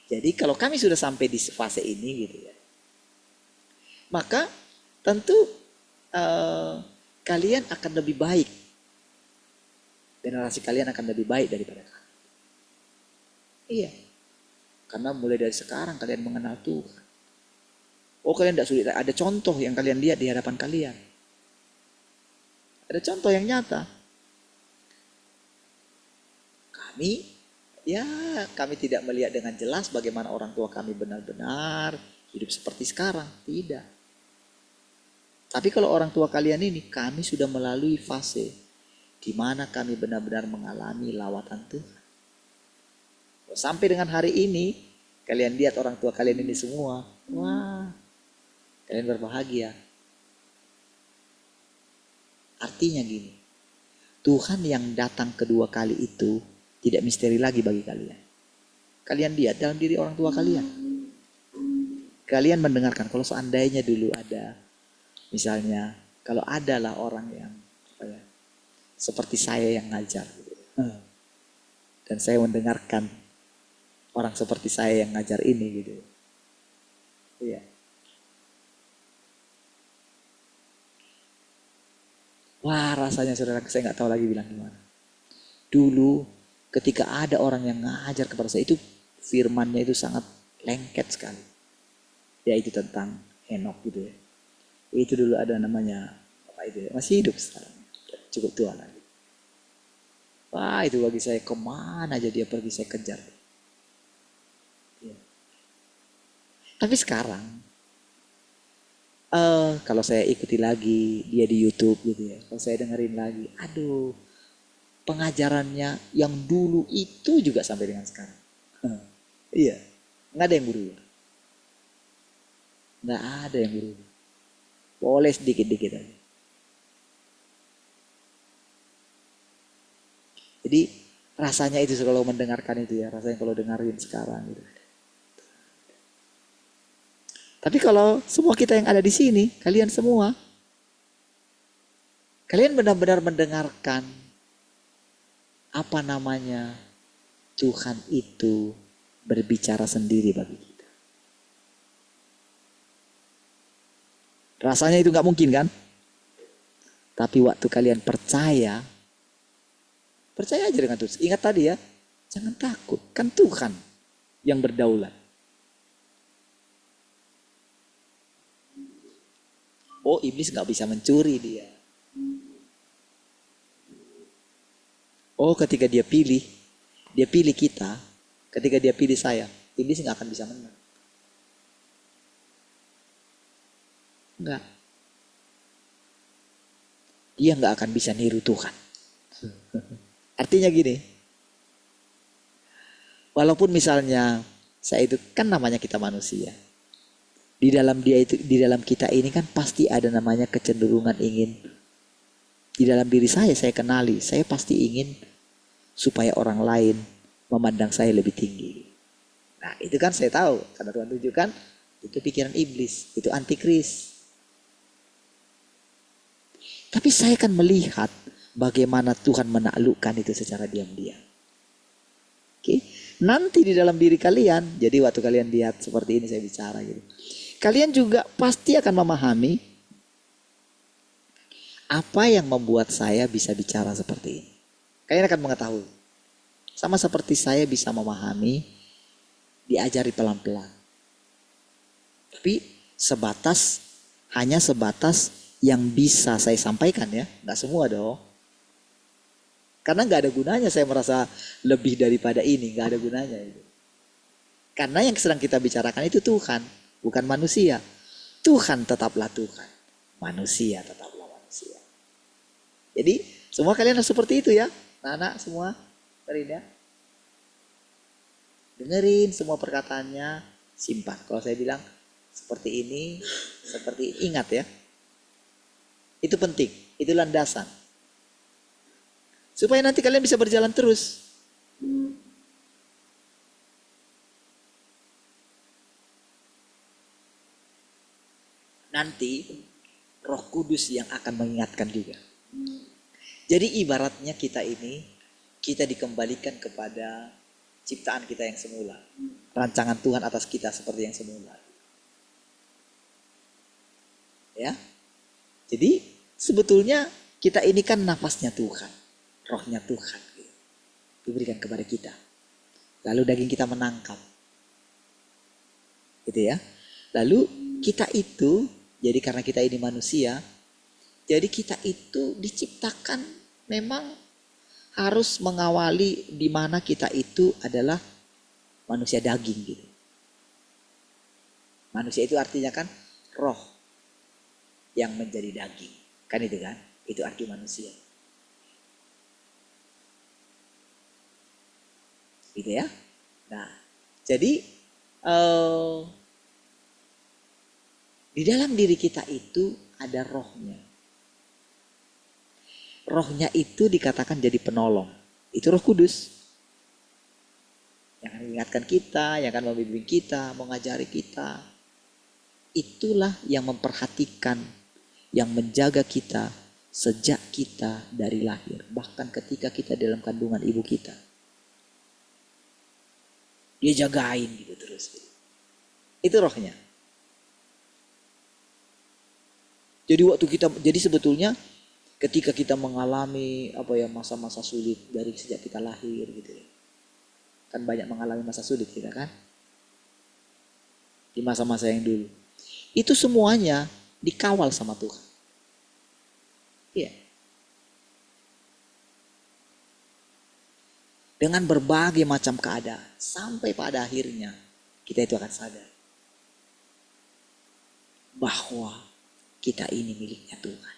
jadi kalau kami sudah sampai di fase ini gitu ya, maka tentu kalian akan lebih baik. Generasi kalian akan lebih baik daripada kami. Iya. Karena mulai dari sekarang kalian mengenal Tuhan. Oh, kalian tidak sulit. Ada contoh yang kalian lihat di hadapan kalian. Ada contoh yang nyata. Kami tidak melihat dengan jelas bagaimana orang tua kami benar-benar hidup seperti sekarang. Tidak. Tapi kalau orang tua kalian ini, kami sudah melalui fase di mana kami benar-benar mengalami lawatan Tuhan. Sampai dengan hari ini, kalian lihat orang tua kalian ini semua. Wah, kalian berbahagia. Artinya gini, Tuhan yang datang kedua kali itu tidak misteri lagi bagi kalian. Kalian lihat dalam diri orang tua kalian. Kalian mendengarkan, kalau seandainya dulu ada, misalnya, kalau adalah orang yang seperti saya yang ngajar. Dan saya mendengarkan orang seperti saya yang ngajar ini gitu. Iya. Wah, rasanya saudara, saya nggak tahu lagi bilang gimana. Dulu ketika ada orang yang ngajar kepada saya, itu firmannya itu sangat lengket sekali. Ya itu tentang Henok gitu ya. Itu dulu ada namanya apa itu ya? Masih hidup sekarang. Cukup tua lagi. Wah, itu bagi saya kemana aja dia pergi saya kejar. Ya. Tapi sekarang kalau saya ikuti lagi dia di YouTube gitu ya, kalau saya dengerin lagi, aduh, pengajarannya yang dulu itu juga sampai dengan sekarang. Iya, nggak ada yang berubah, nggak ada yang berubah. Boleh sedikit-dikit aja. Jadi rasanya itu kalau mendengarkan itu ya, rasanya kalau dengerin sekarang gitu. Tapi kalau semua kita yang ada di sini, kalian semua, kalian benar-benar mendengarkan apa namanya Tuhan itu berbicara sendiri bagi kita. Rasanya itu nggak mungkin kan? Tapi waktu kalian percaya aja dengan Tuhan. Ingat tadi ya, jangan takut, kan Tuhan yang berdaulat. Oh, iblis nggak bisa mencuri dia. Oh, ketika dia pilih kita, ketika dia pilih saya, iblis nggak akan bisa menang. Enggak. Dia nggak akan bisa niru Tuhan. Artinya gini, walaupun misalnya saya itu kan namanya kita manusia. Di dalam kita ini kan pasti ada namanya kecenderungan ingin. Di dalam diri saya kenali, saya pasti ingin supaya orang lain memandang saya lebih tinggi. Nah, itu kan saya tahu, karena Tuhan tunjukkan itu pikiran iblis, itu antikris. Tapi saya kan melihat bagaimana Tuhan menaklukkan itu secara diam-diam. Oke, nanti di dalam diri kalian, jadi waktu kalian lihat seperti ini saya bicara gitu, kalian juga pasti akan memahami apa yang membuat saya bisa bicara seperti ini. Kalian akan mengetahui. Sama seperti saya bisa memahami, diajari pelan-pelan. Tapi hanya sebatas yang bisa saya sampaikan ya. Nggak semua dong. Karena nggak ada gunanya saya merasa lebih daripada ini. Nggak ada gunanya itu. Karena yang sedang kita bicarakan itu Tuhan, bukan manusia. Tuhan tetaplah Tuhan, manusia tetaplah manusia. Jadi Semua kalian harus seperti itu ya. Anak-anak semua. Dengerin ya. Dengerin semua perkataannya. Simpan. Kalau saya bilang seperti ini. Ingat ya. Itu penting. Itu landasan. Supaya nanti kalian bisa berjalan terus. Nanti Roh Kudus yang akan mengingatkan juga. Jadi ibaratnya kita dikembalikan kepada ciptaan kita yang semula. Rancangan Tuhan atas kita seperti yang semula. Ya. Jadi sebetulnya kita ini kan nafasnya Tuhan. Rohnya Tuhan. Diberikan kepada kita. Lalu daging kita menangkap. Gitu ya. Lalu kita itu, jadi karena kita ini manusia, jadi kita itu diciptakan memang harus mengawali di mana kita itu adalah manusia daging gitu. Manusia itu artinya kan roh yang menjadi daging. Kan itu kan? Itu arti manusia. Gitu ya. Nah, jadi di dalam diri kita itu ada rohnya. Rohnya itu dikatakan jadi penolong. Itu Roh Kudus. Yang akan mengingatkan kita, yang akan membimbing kita, mengajari kita. Itulah yang memperhatikan, yang menjaga kita sejak kita dari lahir. Bahkan ketika kita dalam kandungan ibu kita. Dia jagain gitu terus. Itu rohnya. Jadi sebetulnya ketika kita mengalami masa-masa sulit dari sejak kita lahir gitu ya. Kan banyak mengalami masa sulit kita kan. Di masa-masa yang dulu. Itu semuanya dikawal sama Tuhan. Iya. Dengan berbagai macam keadaan. Sampai pada akhirnya kita itu akan sadar. Bahwa kita ini miliknya Tuhan.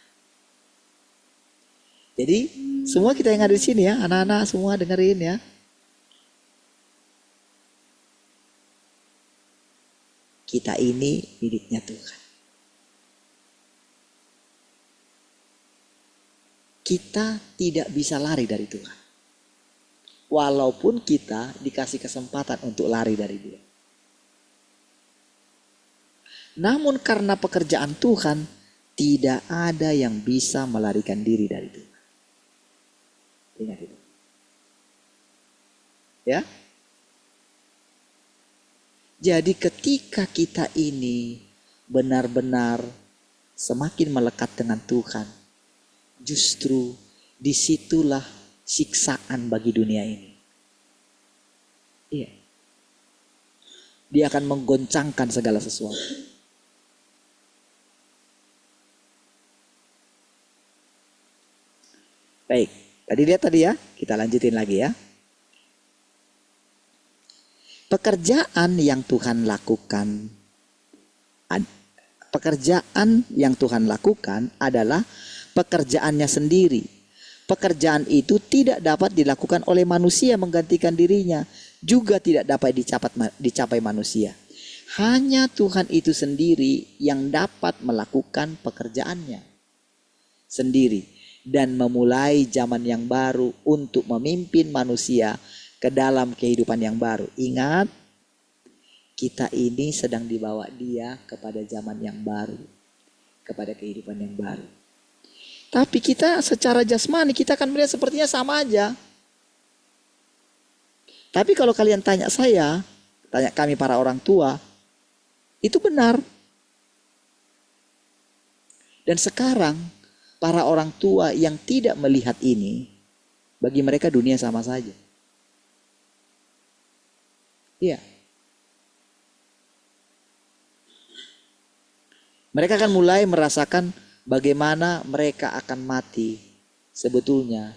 Jadi semua kita yang ada di sini ya. Anak-anak semua dengerin ya. Kita ini miliknya Tuhan. Kita tidak bisa lari dari Tuhan. Walaupun kita dikasih kesempatan untuk lari dari Dia. Namun karena pekerjaan Tuhan, tidak ada yang bisa melarikan diri dari Tuhan. Ingat itu. Ya. Jadi ketika kita ini benar-benar semakin melekat dengan Tuhan, justru disitulah siksaan bagi dunia ini. Iya. Dia akan menggoncangkan segala sesuatu. Baik, tadi ya, kita lanjutin lagi ya. Pekerjaan yang Tuhan lakukan adalah pekerjaannya sendiri. Pekerjaan itu tidak dapat dilakukan oleh manusia menggantikan dirinya, juga tidak dapat dicapai manusia. Hanya Tuhan itu sendiri yang dapat melakukan pekerjaannya sendiri dan memulai zaman yang baru untuk memimpin manusia ke dalam kehidupan yang baru. Ingat, kita ini sedang dibawa Dia kepada zaman yang baru, kepada kehidupan yang baru. Tapi kita secara jasmani kita akan melihat sepertinya sama aja. Tapi kalau kalian tanya saya, tanya kami para orang tua, itu benar. Dan sekarang para orang tua yang tidak melihat ini, bagi mereka dunia sama saja. Iya. Mereka akan mulai merasakan bagaimana mereka akan mati sebetulnya.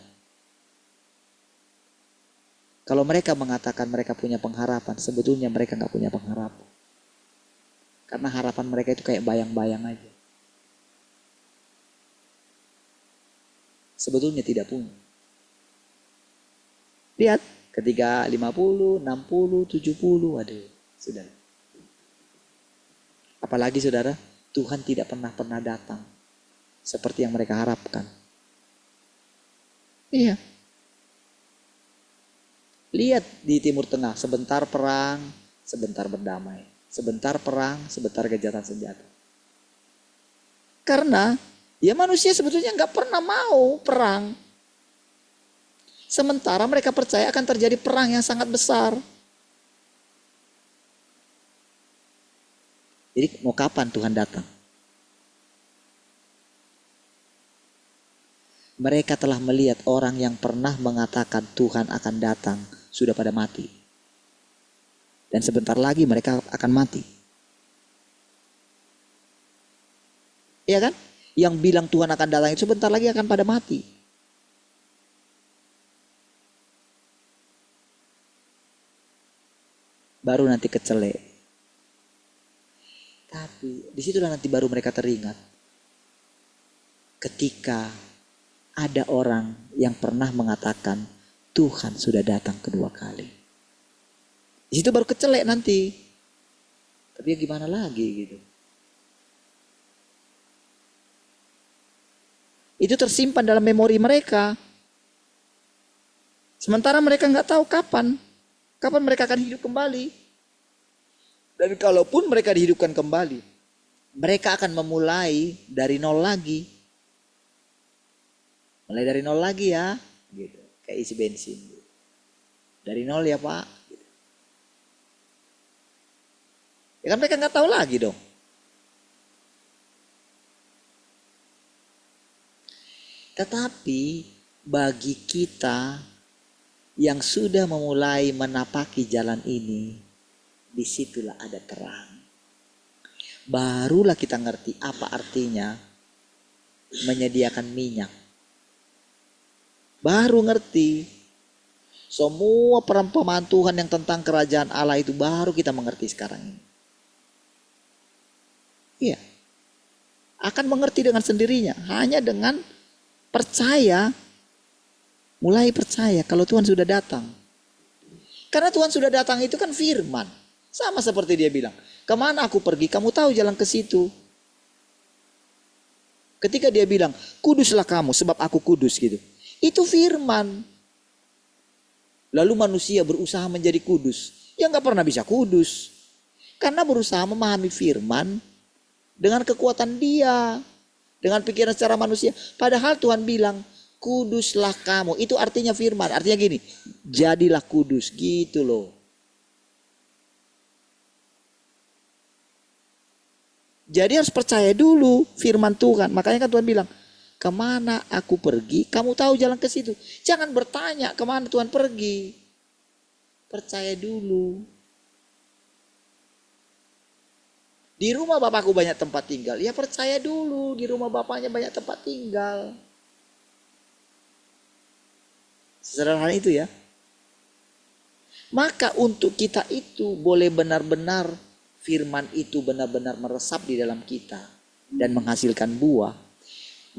Kalau mereka mengatakan mereka punya pengharapan, sebetulnya mereka nggak punya pengharapan. Karena harapan mereka itu kayak bayang-bayang aja. sebetulnya tidak punya. Lihat, ketika 50, 60, 70, waduh, sudah. Apalagi saudara, Tuhan tidak pernah datang seperti yang mereka harapkan. Iya. Lihat di Timur Tengah, sebentar perang, sebentar berdamai. Sebentar perang, sebentar gencatan senjata. Karena ya manusia sebetulnya nggak pernah mau perang. Sementara mereka percaya akan terjadi perang yang sangat besar. Jadi mau kapan Tuhan datang? Mereka telah melihat orang yang pernah mengatakan Tuhan akan datang sudah pada mati. Dan sebentar lagi mereka akan mati. Iya kan? Yang bilang Tuhan akan datang itu sebentar lagi akan pada mati. Baru nanti kecelek. Tapi disitulah nanti baru mereka teringat. Ketika ada orang yang pernah mengatakan Tuhan sudah datang kedua kali. Di situ baru kecelek nanti. Tapi ya gimana lagi gitu. Itu tersimpan dalam memori mereka. Sementara mereka nggak tahu kapan mereka akan hidup kembali. Dan kalaupun mereka dihidupkan kembali, mereka akan memulai dari nol lagi. Mulai dari nol lagi ya, gitu. Kayak isi bensin. Dari nol ya Pak. Gitu. Ya kan mereka nggak tahu lagi dong. Tetapi bagi kita yang sudah memulai menapaki jalan ini, disitulah ada terang. Barulah kita ngerti apa artinya menyediakan minyak. Baru ngerti. Semua perumpamaan Tuhan yang tentang kerajaan Allah itu baru kita mengerti sekarang ini. Iya. Akan mengerti dengan sendirinya. Hanya dengan percaya. Mulai percaya kalau Tuhan sudah datang. Karena Tuhan sudah datang itu kan firman. Sama seperti dia bilang. Kemana aku pergi? Kamu tahu jalan ke situ. Ketika dia bilang, kuduslah kamu sebab aku kudus gitu. Itu firman. Lalu manusia berusaha menjadi kudus. Ya gak pernah bisa kudus. Karena berusaha memahami firman dengan kekuatan dia. Dengan pikiran secara manusia. Padahal Tuhan bilang, kuduslah kamu. Itu artinya firman. Artinya gini, jadilah kudus gitu loh. Jadi harus percaya dulu firman Tuhan. Makanya kan Tuhan bilang, kemana aku pergi, kamu tahu jalan ke situ. Jangan bertanya kemana Tuhan pergi. Percaya dulu. Di rumah bapakku banyak tempat tinggal. Ya percaya dulu, di rumah bapaknya banyak tempat tinggal. Sederhana itu ya. Maka untuk kita itu boleh benar-benar firman itu benar-benar meresap di dalam kita dan menghasilkan buah,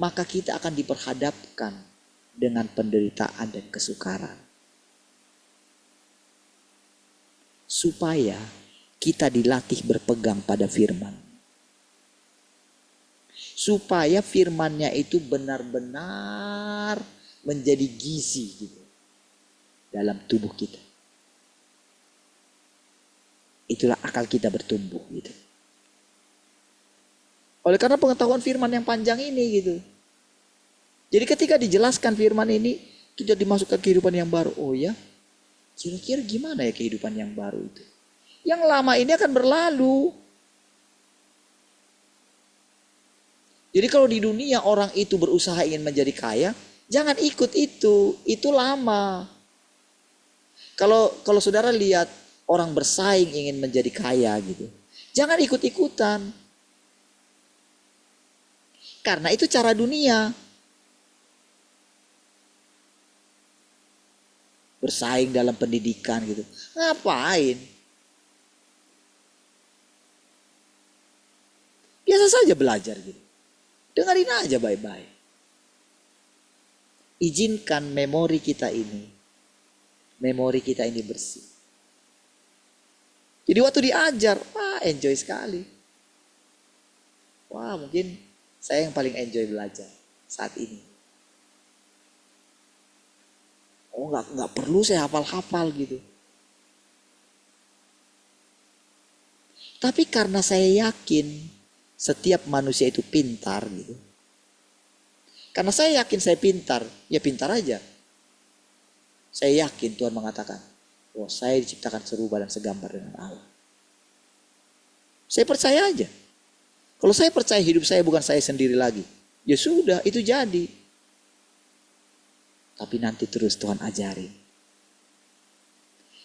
maka kita akan diperhadapkan dengan penderitaan dan kesukaran. Supaya kita dilatih berpegang pada firman. Supaya firmannya itu benar-benar menjadi gizi gitu dalam tubuh kita. Itulah akal kita bertumbuh gitu. Oleh karena pengetahuan firman yang panjang ini gitu. Jadi ketika dijelaskan firman ini, kita dimasukkan kehidupan yang baru. Oh ya, kira-kira gimana ya kehidupan yang baru itu? Yang lama ini akan berlalu. Jadi kalau di dunia orang itu berusaha ingin menjadi kaya, jangan ikut itu lama. Kalau saudara lihat orang bersaing ingin menjadi kaya gitu, jangan ikut-ikutan. Karena itu cara dunia. Bersaing dalam pendidikan gitu. Ngapain? Biasa saja belajar gitu. Dengerin aja baik-baik. izinkan memori kita ini bersih. Jadi waktu diajar, wah enjoy sekali. Wah mungkin saya yang paling enjoy belajar saat ini. Oh nggak perlu saya hafal-hafal gitu. Tapi karena saya yakin setiap manusia itu pintar gitu. Karena saya yakin saya pintar, ya pintar aja. Saya yakin Tuhan mengatakan, oh saya diciptakan serupa dan segambar dengan Allah. Saya percaya aja. Kalau saya percaya hidup saya bukan saya sendiri lagi, ya sudah itu jadi. Tapi nanti terus Tuhan ajari.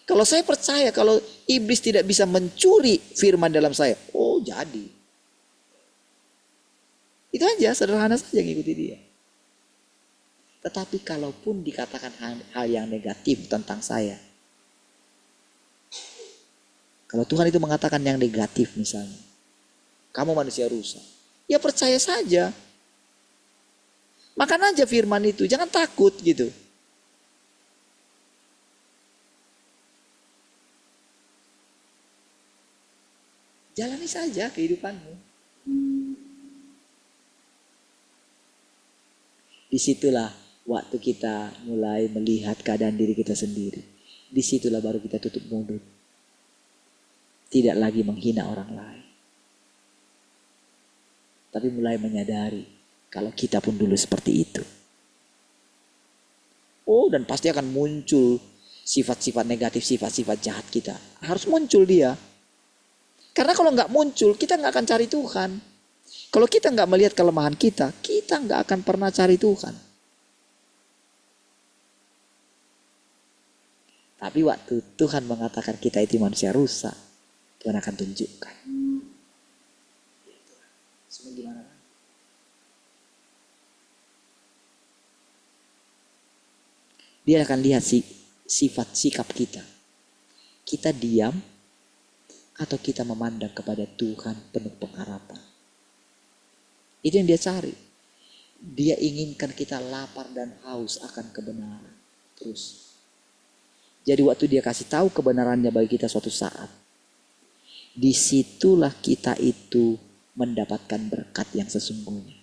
Kalau saya percaya kalau iblis tidak bisa mencuri firman dalam saya, oh jadi. Itu aja, sederhana saja ngikuti dia. Tetapi kalaupun dikatakan hal yang negatif tentang saya, kalau Tuhan itu mengatakan yang negatif misalnya, kamu manusia rusak, ya percaya saja. Makan aja firman itu, jangan takut gitu. Jalani saja kehidupanmu. Disitulah waktu kita mulai melihat keadaan diri kita sendiri. Disitulah baru kita tutup mulut. Tidak lagi menghina orang lain. Tapi mulai menyadari kalau kita pun dulu seperti itu. Oh dan pasti akan muncul sifat-sifat negatif, sifat-sifat jahat kita. Harus muncul dia. Karena kalau nggak muncul, kita nggak akan cari Tuhan. Kalau kita nggak melihat kelemahan kita nggak akan pernah cari Tuhan. Tapi waktu Tuhan mengatakan kita itu manusia rusak, Tuhan akan tunjukkan. Semua gimana? Dia akan lihat sifat sikap kita. Kita diam atau kita memandang kepada Tuhan penuh pengharapan. Itu yang dia cari. Dia inginkan kita lapar dan haus akan kebenaran. Terus. Jadi waktu dia kasih tahu kebenarannya bagi kita suatu saat, disitulah kita itu mendapatkan berkat yang sesungguhnya.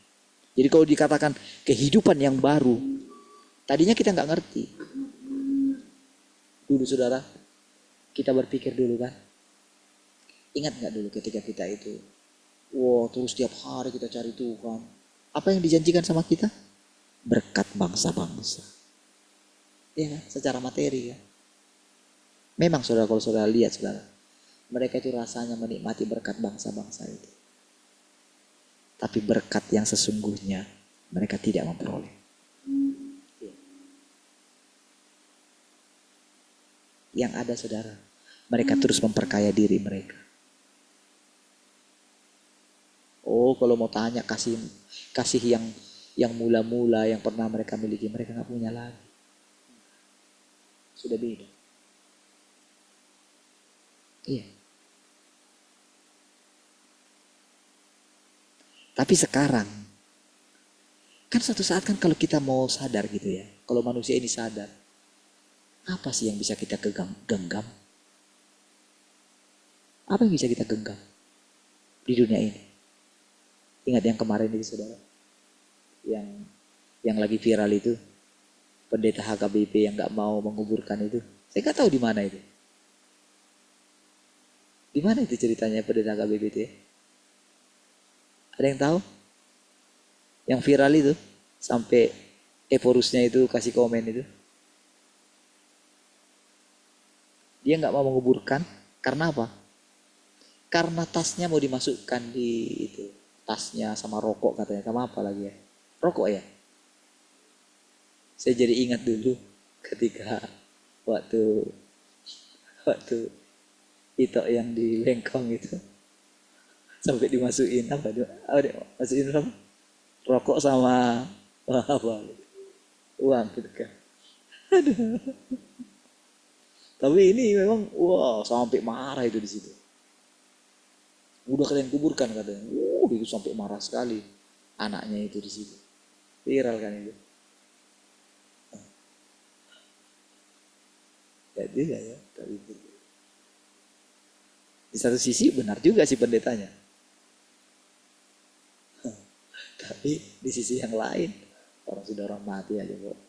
Jadi kalau dikatakan kehidupan yang baru, tadinya kita nggak ngerti. Dulu saudara, kita berpikir dulu kan, ingat nggak dulu ketika kita itu, wow terus tiap hari kita cari Tuhan. Apa yang dijanjikan sama kita? Berkat bangsa-bangsa. Ya kan? Secara materi kan. Memang saudara, kalau saudara lihat saudara, mereka itu rasanya menikmati berkat bangsa-bangsa itu. Tapi berkat yang sesungguhnya mereka tidak memperoleh. Yang ada saudara, mereka terus memperkaya diri mereka. Oh kalau mau tanya kasih yang mula-mula yang pernah mereka miliki, mereka nggak punya lagi. Sudah beda. Iya. Tapi sekarang, kan suatu saat kan kalau kita mau sadar gitu ya, kalau manusia ini sadar, apa sih yang bisa kita genggam? Apa yang bisa kita genggam di dunia ini? Ingat yang kemarin itu saudara, yang lagi viral itu, pendeta HKBP yang nggak mau menguburkan itu, saya nggak tahu di mana itu. Di mana itu ceritanya pendeta HKBP itu ya? Ada yang tahu? Yang viral itu sampai Evorusnya itu kasih komen itu. Dia nggak mau menguburkan karena apa? Karena tasnya mau dimasukkan di itu, tasnya sama rokok katanya, sama apa lagi ya? Rokok ya. Saya jadi ingat dulu ketika waktu itu yang di Lengkong itu sampai dimasukin apa? Masukin apa? Rokok sama apa? Uang gitu kan. Aduh. Tapi ini memang wow sampai marah itu di situ. Udah kalian kuburkan katanya. Itu sampai marah sekali anaknya itu di situ. Viral kan itu. Ya juga ya. Di satu sisi benar juga sih pendetanya. Tapi di sisi yang lain, orang mati aja kok.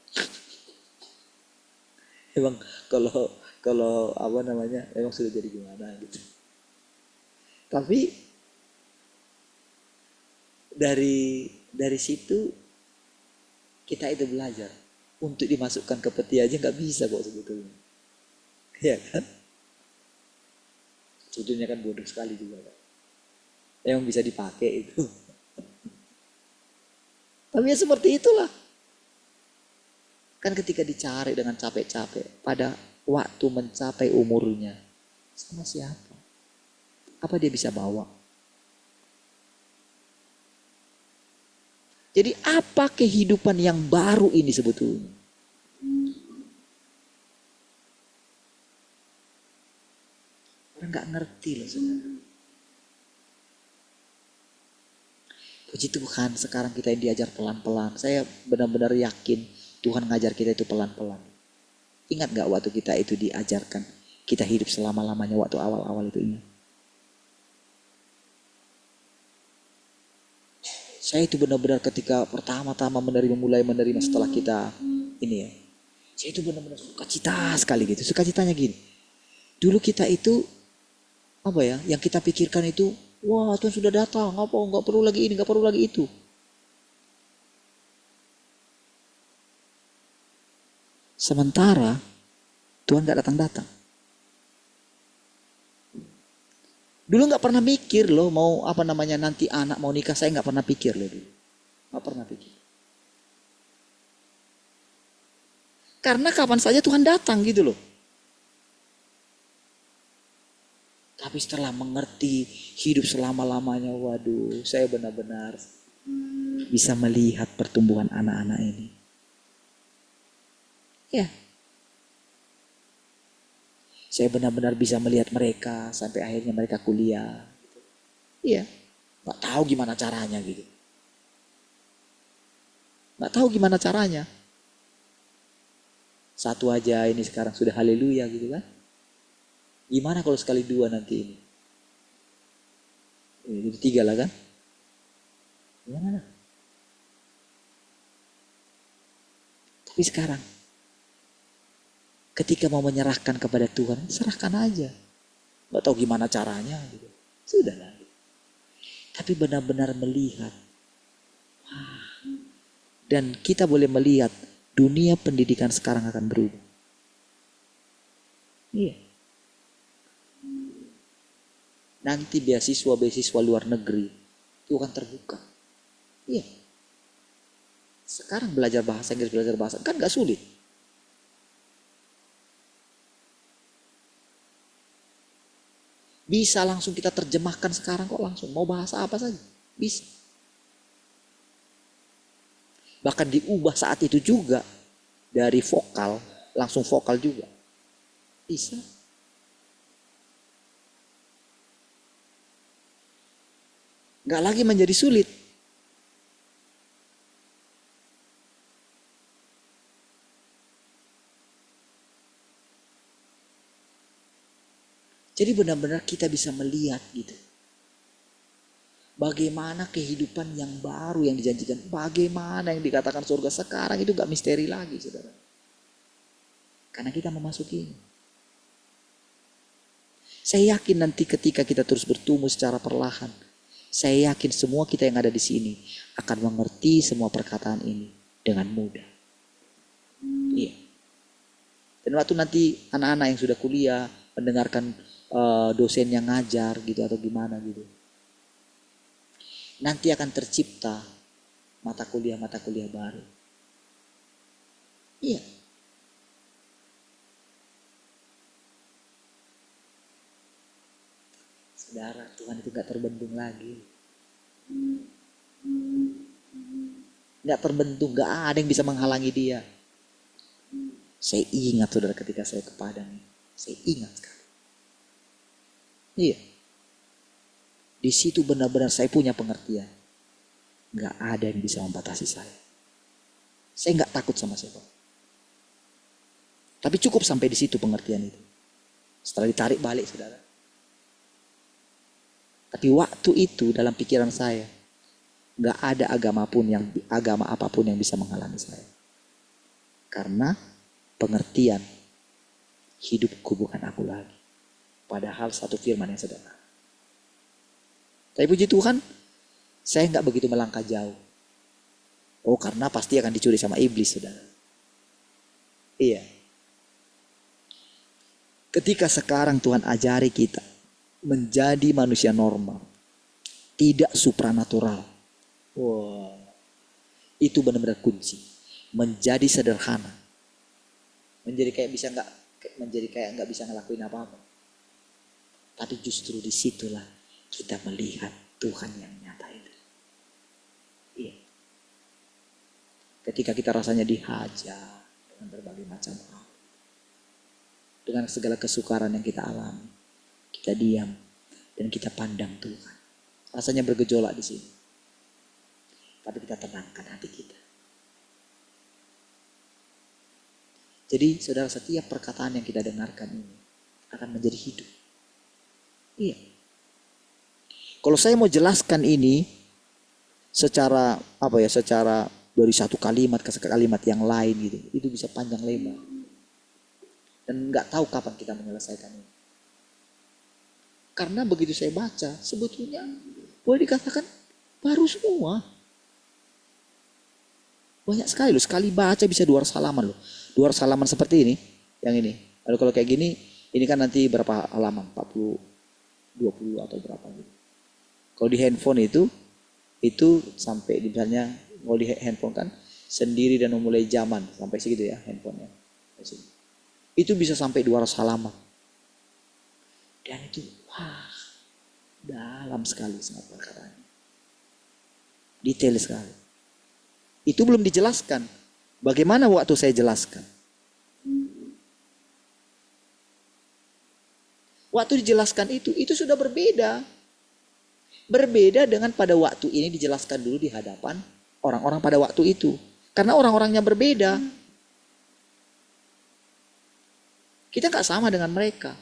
Emang kalau apa namanya, emang sudah jadi gimana gitu. Tapi dari situ kita itu belajar untuk dimasukkan ke peti aja nggak bisa kok sebetulnya. Iya kan? Sebetulnya kan bodoh sekali juga kan. Emang bisa dipakai itu. Tapi ya seperti itulah. Kan ketika dicari dengan capek-capek, pada waktu mencapai umurnya, sama siapa? Apa dia bisa bawa? Jadi apa kehidupan yang baru ini sebetulnya? Orang nggak ngerti loh saudara. Puji Tuhan sekarang kita diajar pelan-pelan. Saya benar-benar yakin Tuhan ngajar kita itu pelan-pelan. Ingat gak waktu kita itu diajarkan, kita hidup selama-lamanya waktu awal-awal itu ingat. Saya itu benar-benar ketika pertama-tama mulai menerima setelah kita ini ya. Saya itu benar-benar sukacita sekali gitu. Sukacitanya gini. Dulu kita itu apa ya, yang kita pikirkan itu, wah Tuhan sudah datang, nggak perlu lagi ini, nggak perlu lagi itu. Sementara Tuhan nggak datang-datang. Dulu nggak pernah mikir loh mau apa namanya nanti anak mau nikah, saya nggak pernah pikir loh dulu, nggak pernah pikir. Karena kapan saja Tuhan datang gitu loh. Tapi setelah mengerti hidup selama-lamanya, waduh, saya benar-benar bisa melihat pertumbuhan anak-anak ini. Ya. Saya benar-benar bisa melihat mereka sampai akhirnya mereka kuliah. Iya. Gak tahu gimana caranya gitu. Gak tahu gimana caranya. Satu aja ini sekarang sudah haleluya gitu kan. Gimana kalau sekali dua nanti ini? Jadi tiga lah kan? Gimana? Tapi sekarang, ketika mau menyerahkan kepada Tuhan, serahkan aja. Gak tahu gimana caranya gitu. Sudahlah. Tapi benar-benar melihat. Dan kita boleh melihat dunia pendidikan sekarang akan berubah. Iya. Nanti beasiswa luar negeri itu akan terbuka. Iya. Sekarang belajar bahasa Inggris, kan gak sulit. Bisa langsung kita terjemahkan sekarang kok langsung. Mau bahasa apa saja. Bisa. Bahkan diubah saat itu juga. Dari vokal, langsung vokal juga. Bisa. Gak lagi menjadi sulit. Jadi benar-benar kita bisa melihat gitu. Bagaimana kehidupan yang baru yang dijanjikan. Bagaimana yang dikatakan surga sekarang itu gak misteri lagi saudara. Karena kita memasuki ini. Saya yakin nanti ketika kita terus bertumbuh secara perlahan. Saya yakin semua kita yang ada di sini akan mengerti semua perkataan ini dengan mudah. Iya. Dan waktu nanti anak-anak yang sudah kuliah mendengarkan dosen yang ngajar gitu atau gimana gitu. Nanti akan tercipta mata kuliah baru. Iya. Saudara, Tuhan itu gak terbendung lagi. Gak terbendung, gak ada yang bisa menghalangi dia. Saya ingat saudara ketika saya ke Padang. Saya ingat sekali. Iya. Di situ benar-benar saya punya pengertian. Gak ada yang bisa membatasi saya. Saya gak takut sama siapa. Tapi cukup sampai di situ pengertian itu. Setelah ditarik balik saudara. Tapi waktu itu dalam pikiran saya, gak ada agama apapun yang bisa menghalangi saya. Karena pengertian hidupku bukan aku lagi. Padahal satu firman yang sederhana. Tapi puji Tuhan, saya gak begitu melangkah jauh. Oh, karena pasti akan dicuri sama iblis, saudara. Iya. Ketika sekarang Tuhan ajari kita menjadi manusia normal, tidak supranatural. Wow. Itu benar-benar kunci. Menjadi sederhana. Menjadi kayak nggak bisa ngelakuin apa-apa. Tapi justru disitulah kita melihat Tuhan yang nyata itu. Iya. Ketika kita rasanya dihajar dengan berbagai macam hal. Dengan segala kesukaran yang kita alami. Kita diam dan kita pandang Tuhan. Rasanya bergejolak di sini. Tapi kita tenangkan hati kita. Jadi saudara, setiap perkataan yang kita dengarkan ini akan menjadi hidup. Iya. Kalau saya mau jelaskan ini secara secara dari satu kalimat ke kalimat yang lain gitu, itu bisa panjang lebar. Dan nggak tahu kapan kita menyelesaikan ini. Karena begitu saya baca, sebetulnya boleh dikatakan baru semua. Banyak sekali loh, sekali baca bisa 200 halaman loh. 200 halaman seperti ini, yang ini. Lalu kalau kayak gini, ini kan nanti berapa halaman? 40, 20 atau berapa gitu. Kalau di handphone itu sampai misalnya, kalau di handphone kan sendiri dan memulai zaman, sampai segitu ya handphonenya. Itu bisa sampai 200 halaman. Dan itu, wah, dalam sekali sangat perkaranya. Detail sekali. Itu belum dijelaskan. Bagaimana waktu saya jelaskan? Waktu dijelaskan itu sudah berbeda. Berbeda dengan pada waktu ini dijelaskan dulu di hadapan orang-orang pada waktu itu. Karena orang-orangnya berbeda. Kita gak sama dengan mereka.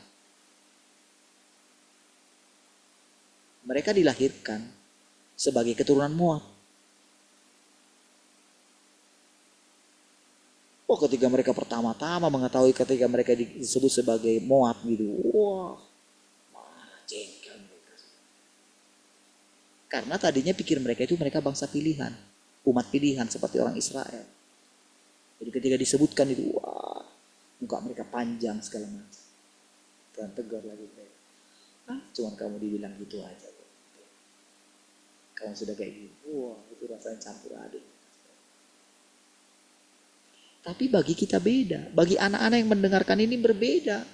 Mereka dilahirkan sebagai keturunan Moab. Oh, ketika mereka pertama-tama mengetahui ketika mereka disebut sebagai Moab gitu. Wah, jengkel mereka. Karena tadinya pikir mereka itu mereka bangsa pilihan. Umat pilihan seperti orang Israel. Jadi ketika disebutkan itu, wah, muka mereka panjang segala macam. Tuhan tegur lagi mereka. Cuman kamu dibilang gitu aja. Kamu sudah kayak gitu. Wah, itu rasanya campur aduk. Tapi bagi kita beda. Bagi anak-anak yang mendengarkan ini berbeda.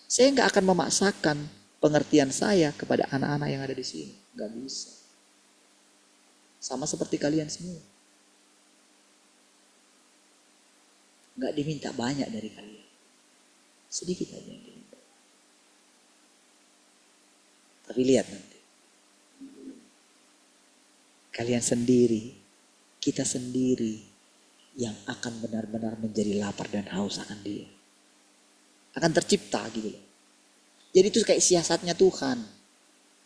Saya nggak akan memaksakan pengertian saya kepada anak-anak yang ada di sini. Nggak bisa. Sama seperti kalian semua. Nggak diminta banyak dari kalian. Sedikit aja yang diminta. Tapi lihat nanti. Kalian sendiri, kita sendiri yang akan benar-benar menjadi lapar dan haus akan Dia. Akan tercipta gitu loh. Jadi itu kayak siasatnya Tuhan.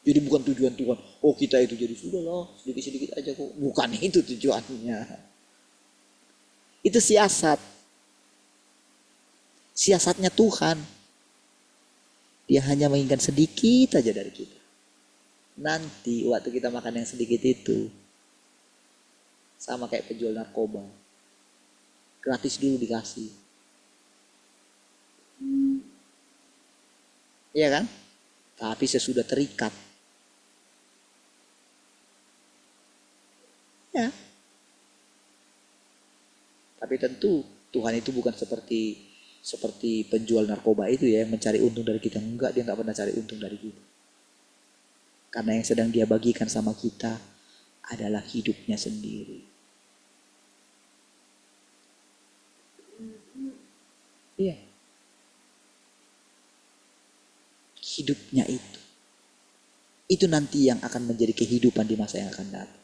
Jadi bukan tujuan Tuhan. Oh, kita itu jadi sudah loh, sedikit-sedikit aja kok. Bukan itu tujuannya. Itu siasat. Siasatnya Tuhan. Dia hanya menginginkan sedikit aja dari kita. Nanti waktu kita makan yang sedikit itu, sama kayak penjual narkoba. Gratis dulu dikasih. Iya kan? Tapi sesudah terikat. Ya. Tapi tentu Tuhan itu bukan seperti penjual narkoba itu ya, yang mencari untung dari kita. Enggak, Dia enggak pernah cari untung dari kita. Karena yang sedang Dia bagikan sama kita adalah hidupnya sendiri. Iya. Hidupnya itu. Itu nanti yang akan menjadi kehidupan di masa yang akan datang.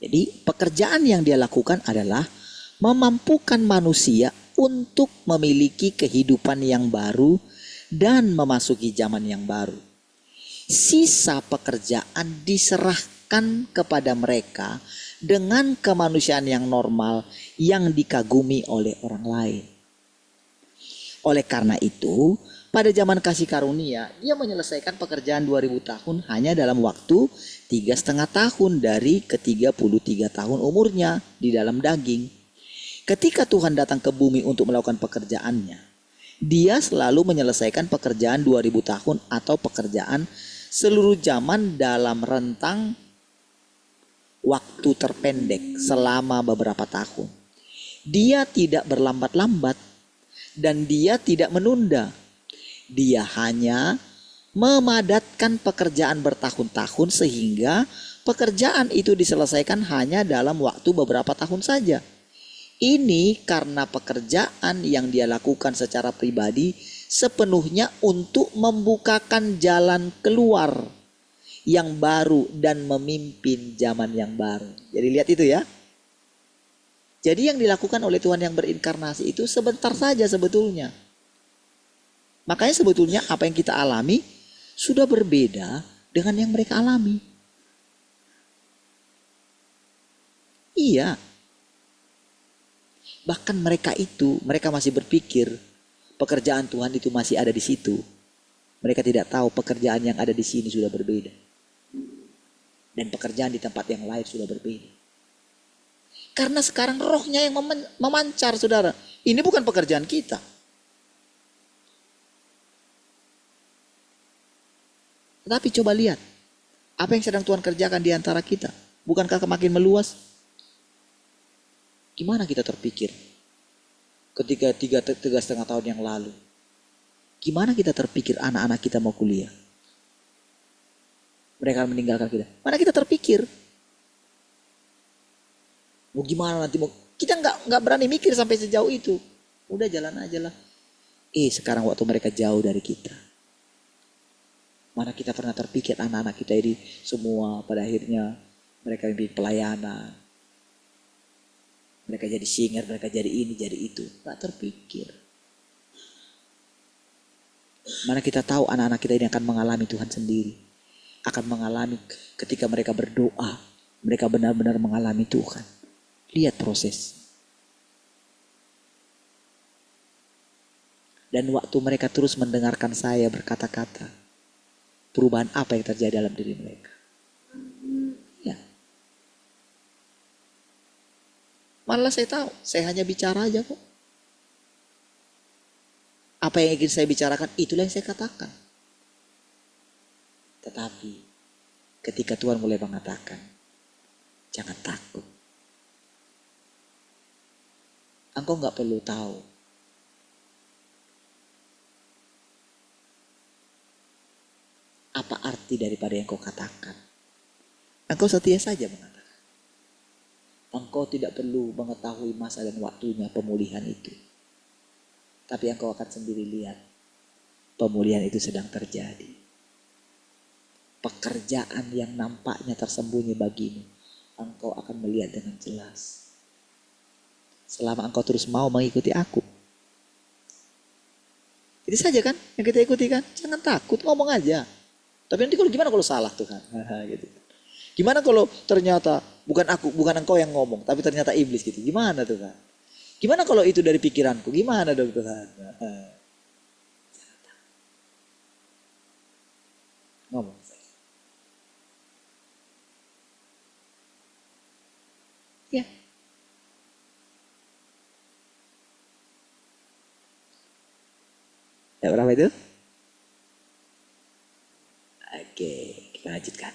Jadi pekerjaan yang dia lakukan adalah memampukan manusia untuk memiliki kehidupan yang baru dan memasuki zaman yang baru. Sisa pekerjaan diserahkan kepada mereka dengan kemanusiaan yang normal yang dikagumi oleh orang lain. Oleh karena itu, pada zaman kasih karunia, dia menyelesaikan pekerjaan 2000 tahun hanya dalam waktu 3,5 tahun dari ke-33 tahun umurnya di dalam daging. Ketika Tuhan datang ke bumi untuk melakukan pekerjaannya, dia selalu menyelesaikan pekerjaan 2000 tahun atau pekerjaan seluruh zaman dalam rentang waktu terpendek selama beberapa tahun. Dia tidak berlambat-lambat dan dia tidak menunda. Dia hanya memadatkan pekerjaan bertahun-tahun sehingga pekerjaan itu diselesaikan hanya dalam waktu beberapa tahun saja. Ini karena pekerjaan yang dia lakukan secara pribadi sepenuhnya untuk membukakan jalan keluar yang baru dan memimpin zaman yang baru. Jadi lihat itu ya. Jadi yang dilakukan oleh Tuhan yang berinkarnasi itu sebentar saja sebetulnya. Makanya sebetulnya apa yang kita alami sudah berbeda dengan yang mereka alami. Iya. Bahkan mereka masih berpikir pekerjaan Tuhan itu masih ada di situ. Mereka tidak tahu pekerjaan yang ada di sini sudah berbeda. Dan pekerjaan di tempat yang lain sudah berbeda. Karena sekarang rohnya yang memancar, saudara. Ini bukan pekerjaan kita. Tetapi coba lihat. Apa yang sedang Tuhan kerjakan di antara kita. Bukankah makin meluas? Gimana kita terpikir? Ketika 3,5 tahun yang lalu. Gimana kita terpikir anak-anak kita mau kuliah? Mereka akan meninggalkan kita. Mana kita terpikir? Mau gimana nanti? Kita nggak berani mikir sampai sejauh itu. Udah jalan aja lah. Sekarang waktu mereka jauh dari kita. Mana kita pernah terpikir anak-anak kita ini semua pada akhirnya mereka lebih pelayanan. Mereka jadi singer, mereka jadi ini, jadi itu. Nggak terpikir. Mana kita tahu anak-anak kita ini akan mengalami Tuhan sendiri. Akan mengalami ketika mereka berdoa. Mereka benar-benar mengalami Tuhan. Lihat proses. Dan waktu mereka terus mendengarkan saya berkata-kata. Perubahan apa yang terjadi dalam diri mereka. Ya. Malah saya tahu. Saya hanya bicara aja kok. Apa yang ingin saya bicarakan, itulah yang saya katakan. Tetapi ketika Tuhan mulai mengatakan, jangan takut. Engkau gak perlu tahu. Apa arti daripada yang kau katakan. Engkau setia saja mengatakan. Engkau tidak perlu mengetahui masa dan waktunya pemulihan itu. Tapi engkau akan sendiri lihat. Pemulihan itu sedang terjadi. Pekerjaan yang nampaknya tersembunyi bagimu. Engkau akan melihat dengan jelas. Selama engkau terus mau mengikuti aku. Itu saja kan yang kita ikuti kan. Jangan takut, ngomong aja. Tapi nanti gimana kalau salah Tuhan? Gitu. Gimana kalau ternyata bukan engkau yang ngomong, tapi ternyata iblis gitu. Gimana Tuhan? Gimana kalau itu dari pikiranku? Gimana dong Tuhan? Ngomong. Ya. Ya berapa itu? Oke, kita lanjutkan.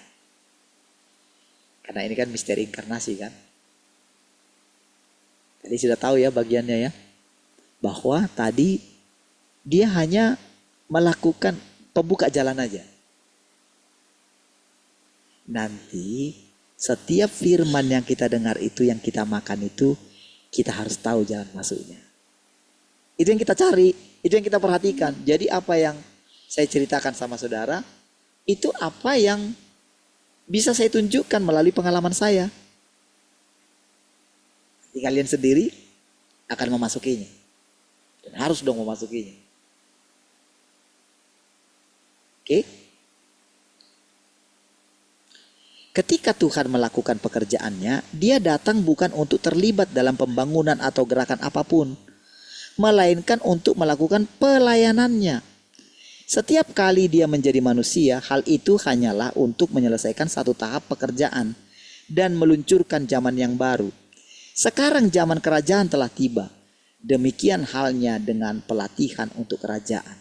Karena ini kan misteri inkarnasi kan. Tadi sudah tahu ya bagiannya ya. Bahwa tadi dia hanya melakukan pembuka jalan aja. Nanti setiap firman yang kita dengar itu, yang kita makan itu, kita harus tahu jalan masuknya. Itu yang kita cari, itu yang kita perhatikan. Jadi apa yang saya ceritakan sama saudara, itu apa yang bisa saya tunjukkan melalui pengalaman saya. kalian sendiri akan memasukinya. Dan harus dong memasukinya. Oke? Ketika Tuhan melakukan pekerjaannya, dia datang bukan untuk terlibat dalam pembangunan atau gerakan apapun, melainkan untuk melakukan pelayanannya. Setiap kali dia menjadi manusia, hal itu hanyalah untuk menyelesaikan satu tahap pekerjaan dan meluncurkan zaman yang baru. Sekarang zaman kerajaan telah tiba. Demikian halnya dengan pelatihan untuk kerajaan.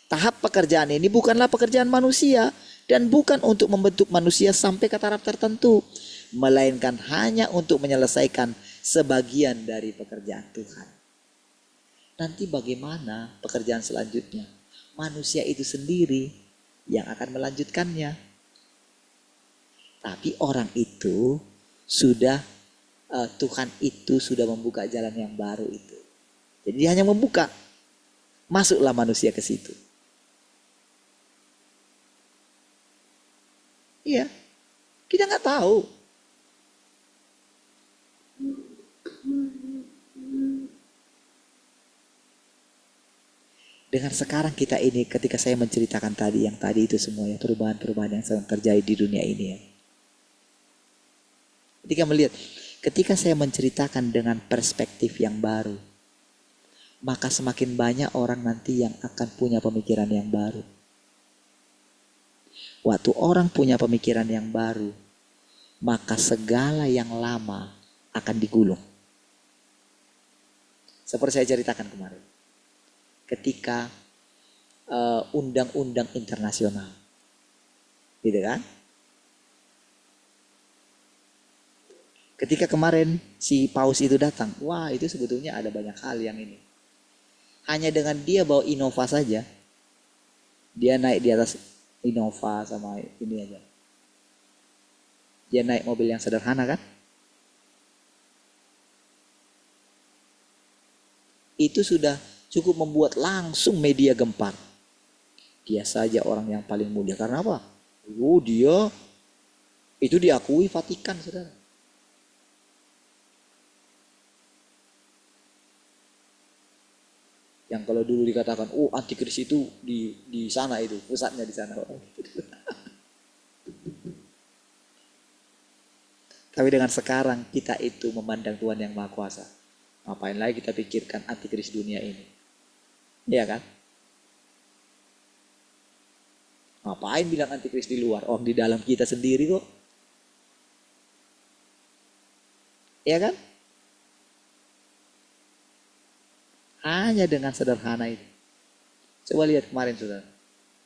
Tahap pekerjaan ini bukanlah pekerjaan manusia dan bukan untuk membentuk manusia sampai ke taraf tertentu, melainkan hanya untuk menyelesaikan sebagian dari pekerjaan Tuhan. Nanti bagaimana pekerjaan selanjutnya? Manusia itu sendiri yang akan melanjutkannya. Tapi orang itu sudah, Tuhan itu sudah membuka jalan yang baru itu. Jadi dia hanya membuka. Masuklah manusia ke situ. Iya, kita nggak tahu. Dengan sekarang kita ini, ketika saya menceritakan tadi, yang tadi itu semuanya perubahan-perubahan yang sedang terjadi di dunia ini ya. Ketika melihat, ketika saya menceritakan dengan perspektif yang baru, maka semakin banyak orang nanti yang akan punya pemikiran yang baru. Waktu orang punya pemikiran yang baru, maka segala yang lama akan digulung. Seperti saya ceritakan kemarin. Ketika undang-undang internasional, gitu kan? Ketika kemarin si Paus itu datang, wah itu sebetulnya ada banyak hal yang ini. Hanya dengan dia bawa Innova saja, dia naik di atas Innova sama ini aja. Dia naik mobil yang sederhana kan? Itu sudah cukup membuat langsung media gempar. Dia saja orang yang paling mulia. Karena apa? Oh dia itu diakui Vatikan, saudara. Yang kalau dulu dikatakan, oh antikris itu di sana itu, pusatnya di sana. Tapi dengan sekarang kita itu memandang Tuhan yang Maha Kuasa. Ngapain lagi kita pikirkan antikris dunia ini? Iya kan? Ngapain bilang antikris di luar? Orang di dalam kita sendiri kok. Iya kan? Hanya dengan sederhana itu. Coba lihat kemarin saudara.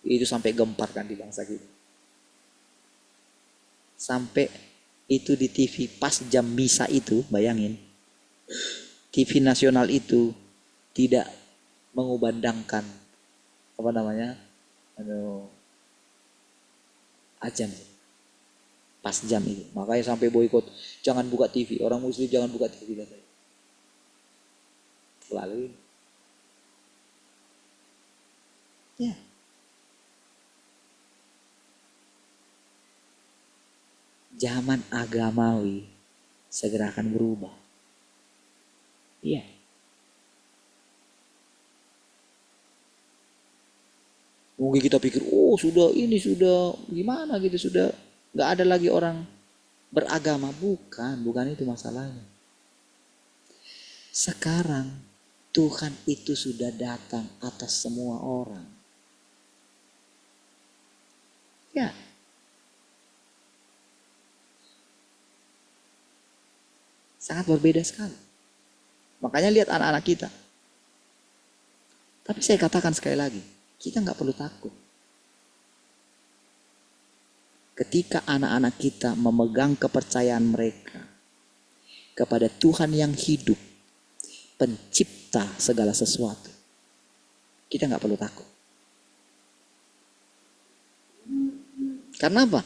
Itu sampai gempar kan di bangsa kita. Sampai itu di TV pas jam misa itu, bayangin. TV nasional itu tidak mengubandangkan apa namanya? Azan. Pas jam itu. Makanya sampai boikot, jangan buka TV. Orang muslim jangan buka TV katanya. Lalu ya. Zaman agamawi segera akan berubah. Iya. Mungkin kita pikir, oh sudah ini sudah gimana gitu, sudah nggak ada lagi orang beragama. Bukan itu masalahnya. Sekarang Tuhan itu sudah datang atas semua orang. Ya. Sangat berbeda sekali. Makanya lihat anak-anak kita. Tapi saya katakan sekali lagi, kita nggak perlu takut. Ketika anak-anak kita memegang kepercayaan mereka kepada Tuhan yang hidup, pencipta segala sesuatu, kita nggak perlu takut. Karena apa?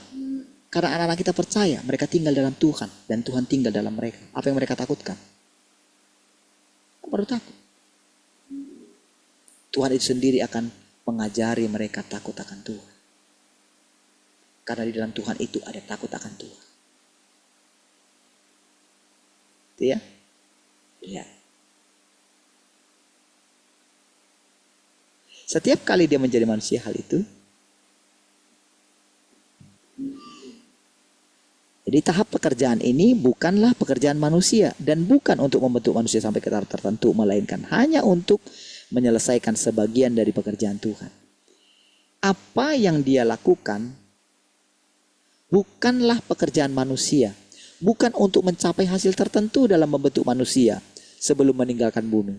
Karena anak-anak kita percaya mereka tinggal dalam Tuhan dan Tuhan tinggal dalam mereka. Apa yang mereka takutkan? Nggak perlu takut. Tuhan itu sendiri akan mengajari mereka takut akan Tuhan. Karena di dalam Tuhan itu ada takut akan Tuhan. Itu ya. Ya. Setiap kali dia menjadi manusia hal itu. Jadi tahap pekerjaan ini bukanlah pekerjaan manusia dan bukan untuk membentuk manusia sampai ke tahap tertentu, melainkan hanya untuk menyelesaikan sebagian dari pekerjaan Tuhan. Apa yang dia lakukan bukanlah pekerjaan manusia, bukan untuk mencapai hasil tertentu dalam membentuk manusia sebelum meninggalkan bumi.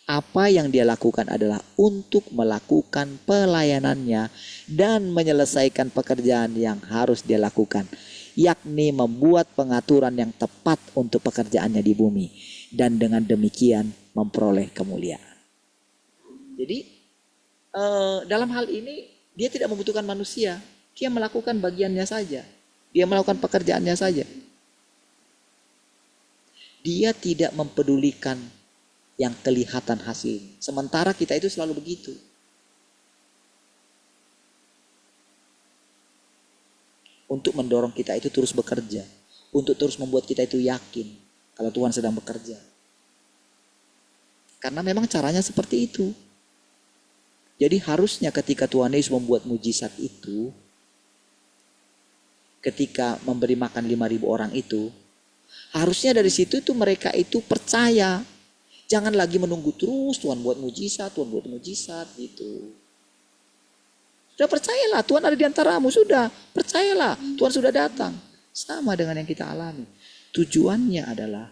Apa yang dia lakukan adalah untuk melakukan pelayanannya dan menyelesaikan pekerjaan yang harus dia lakukan, yakni membuat pengaturan yang tepat untuk pekerjaannya di bumi dan dengan demikian memperoleh kemuliaan. Jadi dalam hal ini dia tidak membutuhkan manusia, dia melakukan bagiannya saja, dia melakukan pekerjaannya saja. Dia tidak mempedulikan yang kelihatan hasil. Sementara kita itu selalu begitu. Untuk mendorong kita itu terus bekerja. Untuk terus membuat kita itu yakin kalau Tuhan sedang bekerja. Karena memang caranya seperti itu. Jadi harusnya ketika Tuhan Yesus membuat mujizat itu, ketika memberi makan 5.000 orang itu, harusnya dari situ tuh mereka itu percaya. Jangan lagi menunggu terus Tuhan buat mujizat gitu. Sudah percayalah Tuhan ada di antaramu, sudah percayalah Tuhan sudah datang. Sama dengan yang kita alami. Tujuannya adalah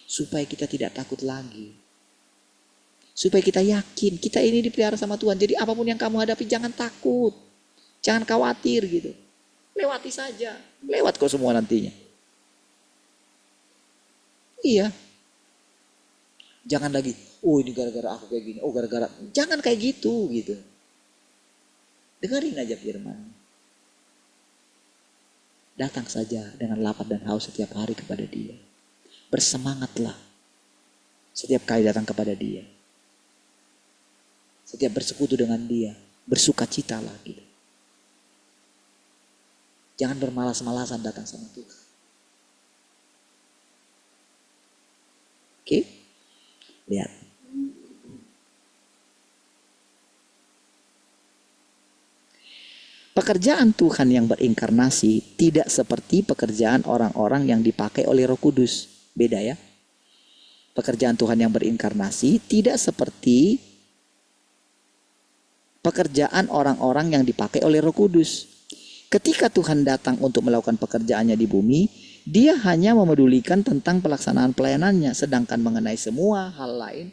supaya kita tidak takut lagi. Supaya kita yakin kita ini dipelihara sama Tuhan. Jadi apapun yang kamu hadapi jangan takut. Jangan khawatir gitu. Lewati saja. Lewat kok semua nantinya. Iya. Jangan lagi, oh ini gara-gara aku kayak gini, oh gara-gara. Jangan kayak gitu. Dengerin aja firman. Datang saja dengan lapar dan haus setiap hari kepada Dia. Bersemangatlah setiap kali datang kepada Dia. Setiap bersekutu dengan Dia, bersukacitalah gitu. Jangan bermalas-malasan datang sama Tuhan. Oke? Lihat. Pekerjaan Tuhan yang berinkarnasi tidak seperti pekerjaan orang-orang yang dipakai oleh Roh Kudus. Beda ya. Pekerjaan Tuhan yang berinkarnasi tidak seperti pekerjaan orang-orang yang dipakai oleh Roh Kudus. Ketika Tuhan datang untuk melakukan pekerjaannya di bumi, Dia hanya memedulikan tentang pelaksanaan pelayanannya, sedangkan mengenai semua hal lain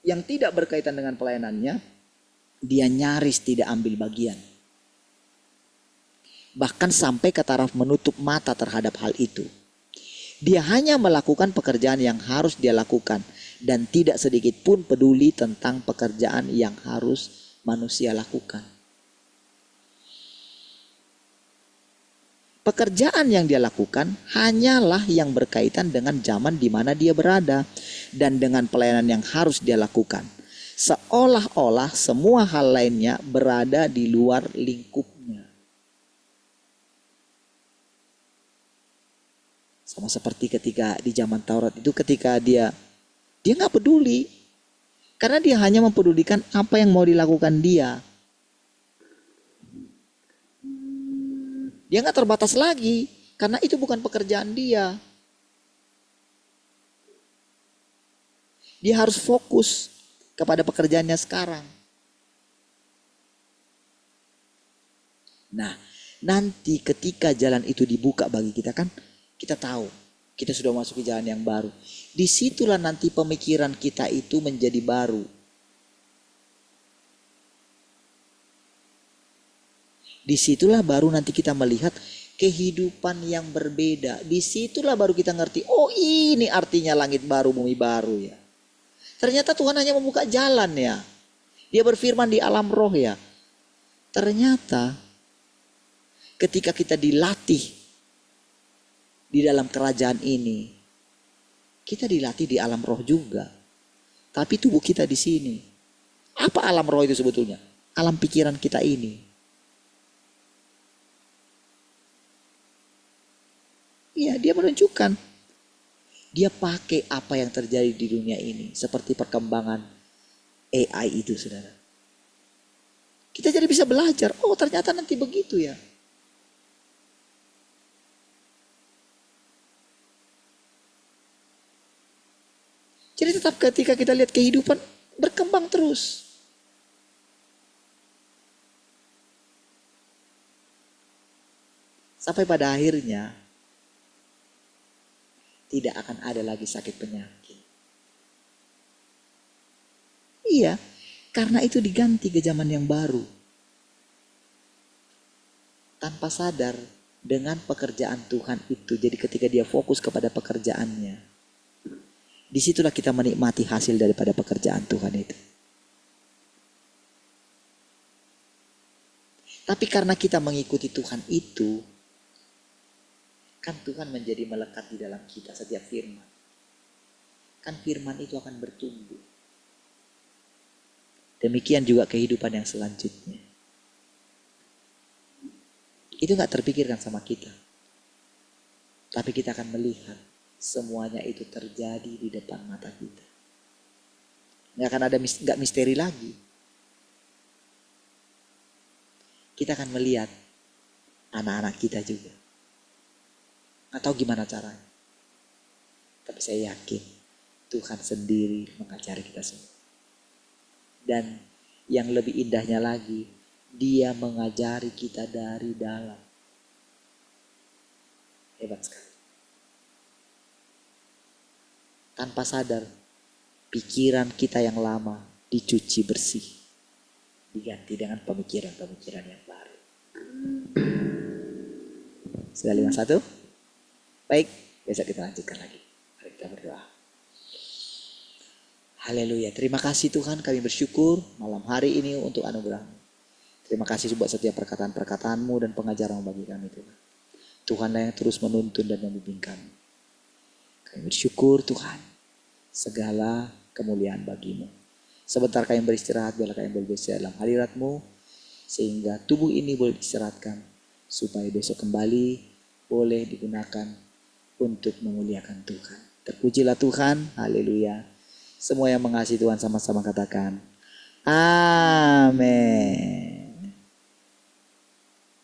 yang tidak berkaitan dengan pelayanannya, Dia nyaris tidak ambil bagian. Bahkan sampai ke taraf menutup mata terhadap hal itu. Dia hanya melakukan pekerjaan yang harus Dia lakukan dan tidak sedikit pun peduli tentang pekerjaan yang harus manusia lakukan. Pekerjaan yang Dia lakukan hanyalah yang berkaitan dengan zaman di mana Dia berada dan dengan pelayanan yang harus Dia lakukan. Seolah-olah semua hal lainnya berada di luar lingkupnya. Sama seperti ketika di zaman Taurat itu, ketika dia nggak peduli. Karena Dia hanya mempedulikan apa yang mau dilakukan Dia. Dia nggak terbatas lagi, karena itu bukan pekerjaan Dia. Dia harus fokus kepada pekerjaannya sekarang. Nah, nanti ketika jalan itu dibuka bagi kita kan, kita tahu kita sudah masuk ke jalan yang baru. Disitulah nanti pemikiran kita itu menjadi baru. Disitulah baru nanti kita melihat kehidupan yang berbeda. Disitulah baru kita ngerti, oh ini artinya langit baru, bumi baru ya. Ternyata Tuhan hanya membuka jalan ya. Dia berfirman di alam roh ya. Ternyata ketika kita dilatih di dalam kerajaan ini, kita dilatih di alam roh juga. Tapi tubuh kita di sini. Apa alam roh itu sebetulnya? Alam pikiran kita ini. Iya, Dia menunjukkan Dia pakai apa yang terjadi di dunia ini. Seperti perkembangan AI itu, saudara. Kita jadi bisa belajar. Oh, ternyata nanti begitu ya. Jadi tetap ketika kita lihat kehidupan berkembang terus. Sampai pada akhirnya tidak akan ada lagi sakit penyakit. Iya, karena itu diganti ke zaman yang baru. Tanpa sadar dengan pekerjaan Tuhan itu. Jadi ketika dia fokus kepada pekerjaannya, disitulah kita menikmati hasil daripada pekerjaan Tuhan itu. Tapi karena kita mengikuti Tuhan itu, kan Tuhan menjadi melekat di dalam kita setiap firman. Kan firman itu akan bertumbuh. Demikian juga kehidupan yang selanjutnya. Itu gak terpikirkan sama kita. Tapi kita akan melihat semuanya itu terjadi di depan mata kita. Gak akan ada gak misteri lagi. Kita akan melihat anak-anak kita juga. Gak tahu gimana caranya. Tapi saya yakin Tuhan sendiri mengajari kita semua. Dan yang lebih indahnya lagi, Dia mengajari kita dari dalam. Hebat sekali. Tanpa sadar, pikiran kita yang lama dicuci bersih. Diganti dengan pemikiran-pemikiran yang baru. Sudah 51? Baik, besok kita lanjutkan lagi. Mari kita berdoa. Haleluya. Terima kasih Tuhan, kami bersyukur malam hari ini untuk anugerah-Mu. Terima kasih buat setiap perkataan-perkataan-Mu dan pengajaran bagi kami Tuhan. Tuhanlah yang terus menuntun dan membimbing kami. Kami bersyukur Tuhan. Segala kemuliaan bagi-Mu. Sebentar kami beristirahat, biarlah kami boleh beristirahat dalam hadirat-Mu. Sehingga tubuh ini boleh diistirahatkan. Supaya besok kembali boleh digunakan untuk memuliakan Tuhan. Terpujilah Tuhan, haleluya. Semua yang mengasihi Tuhan sama-sama katakan, amin.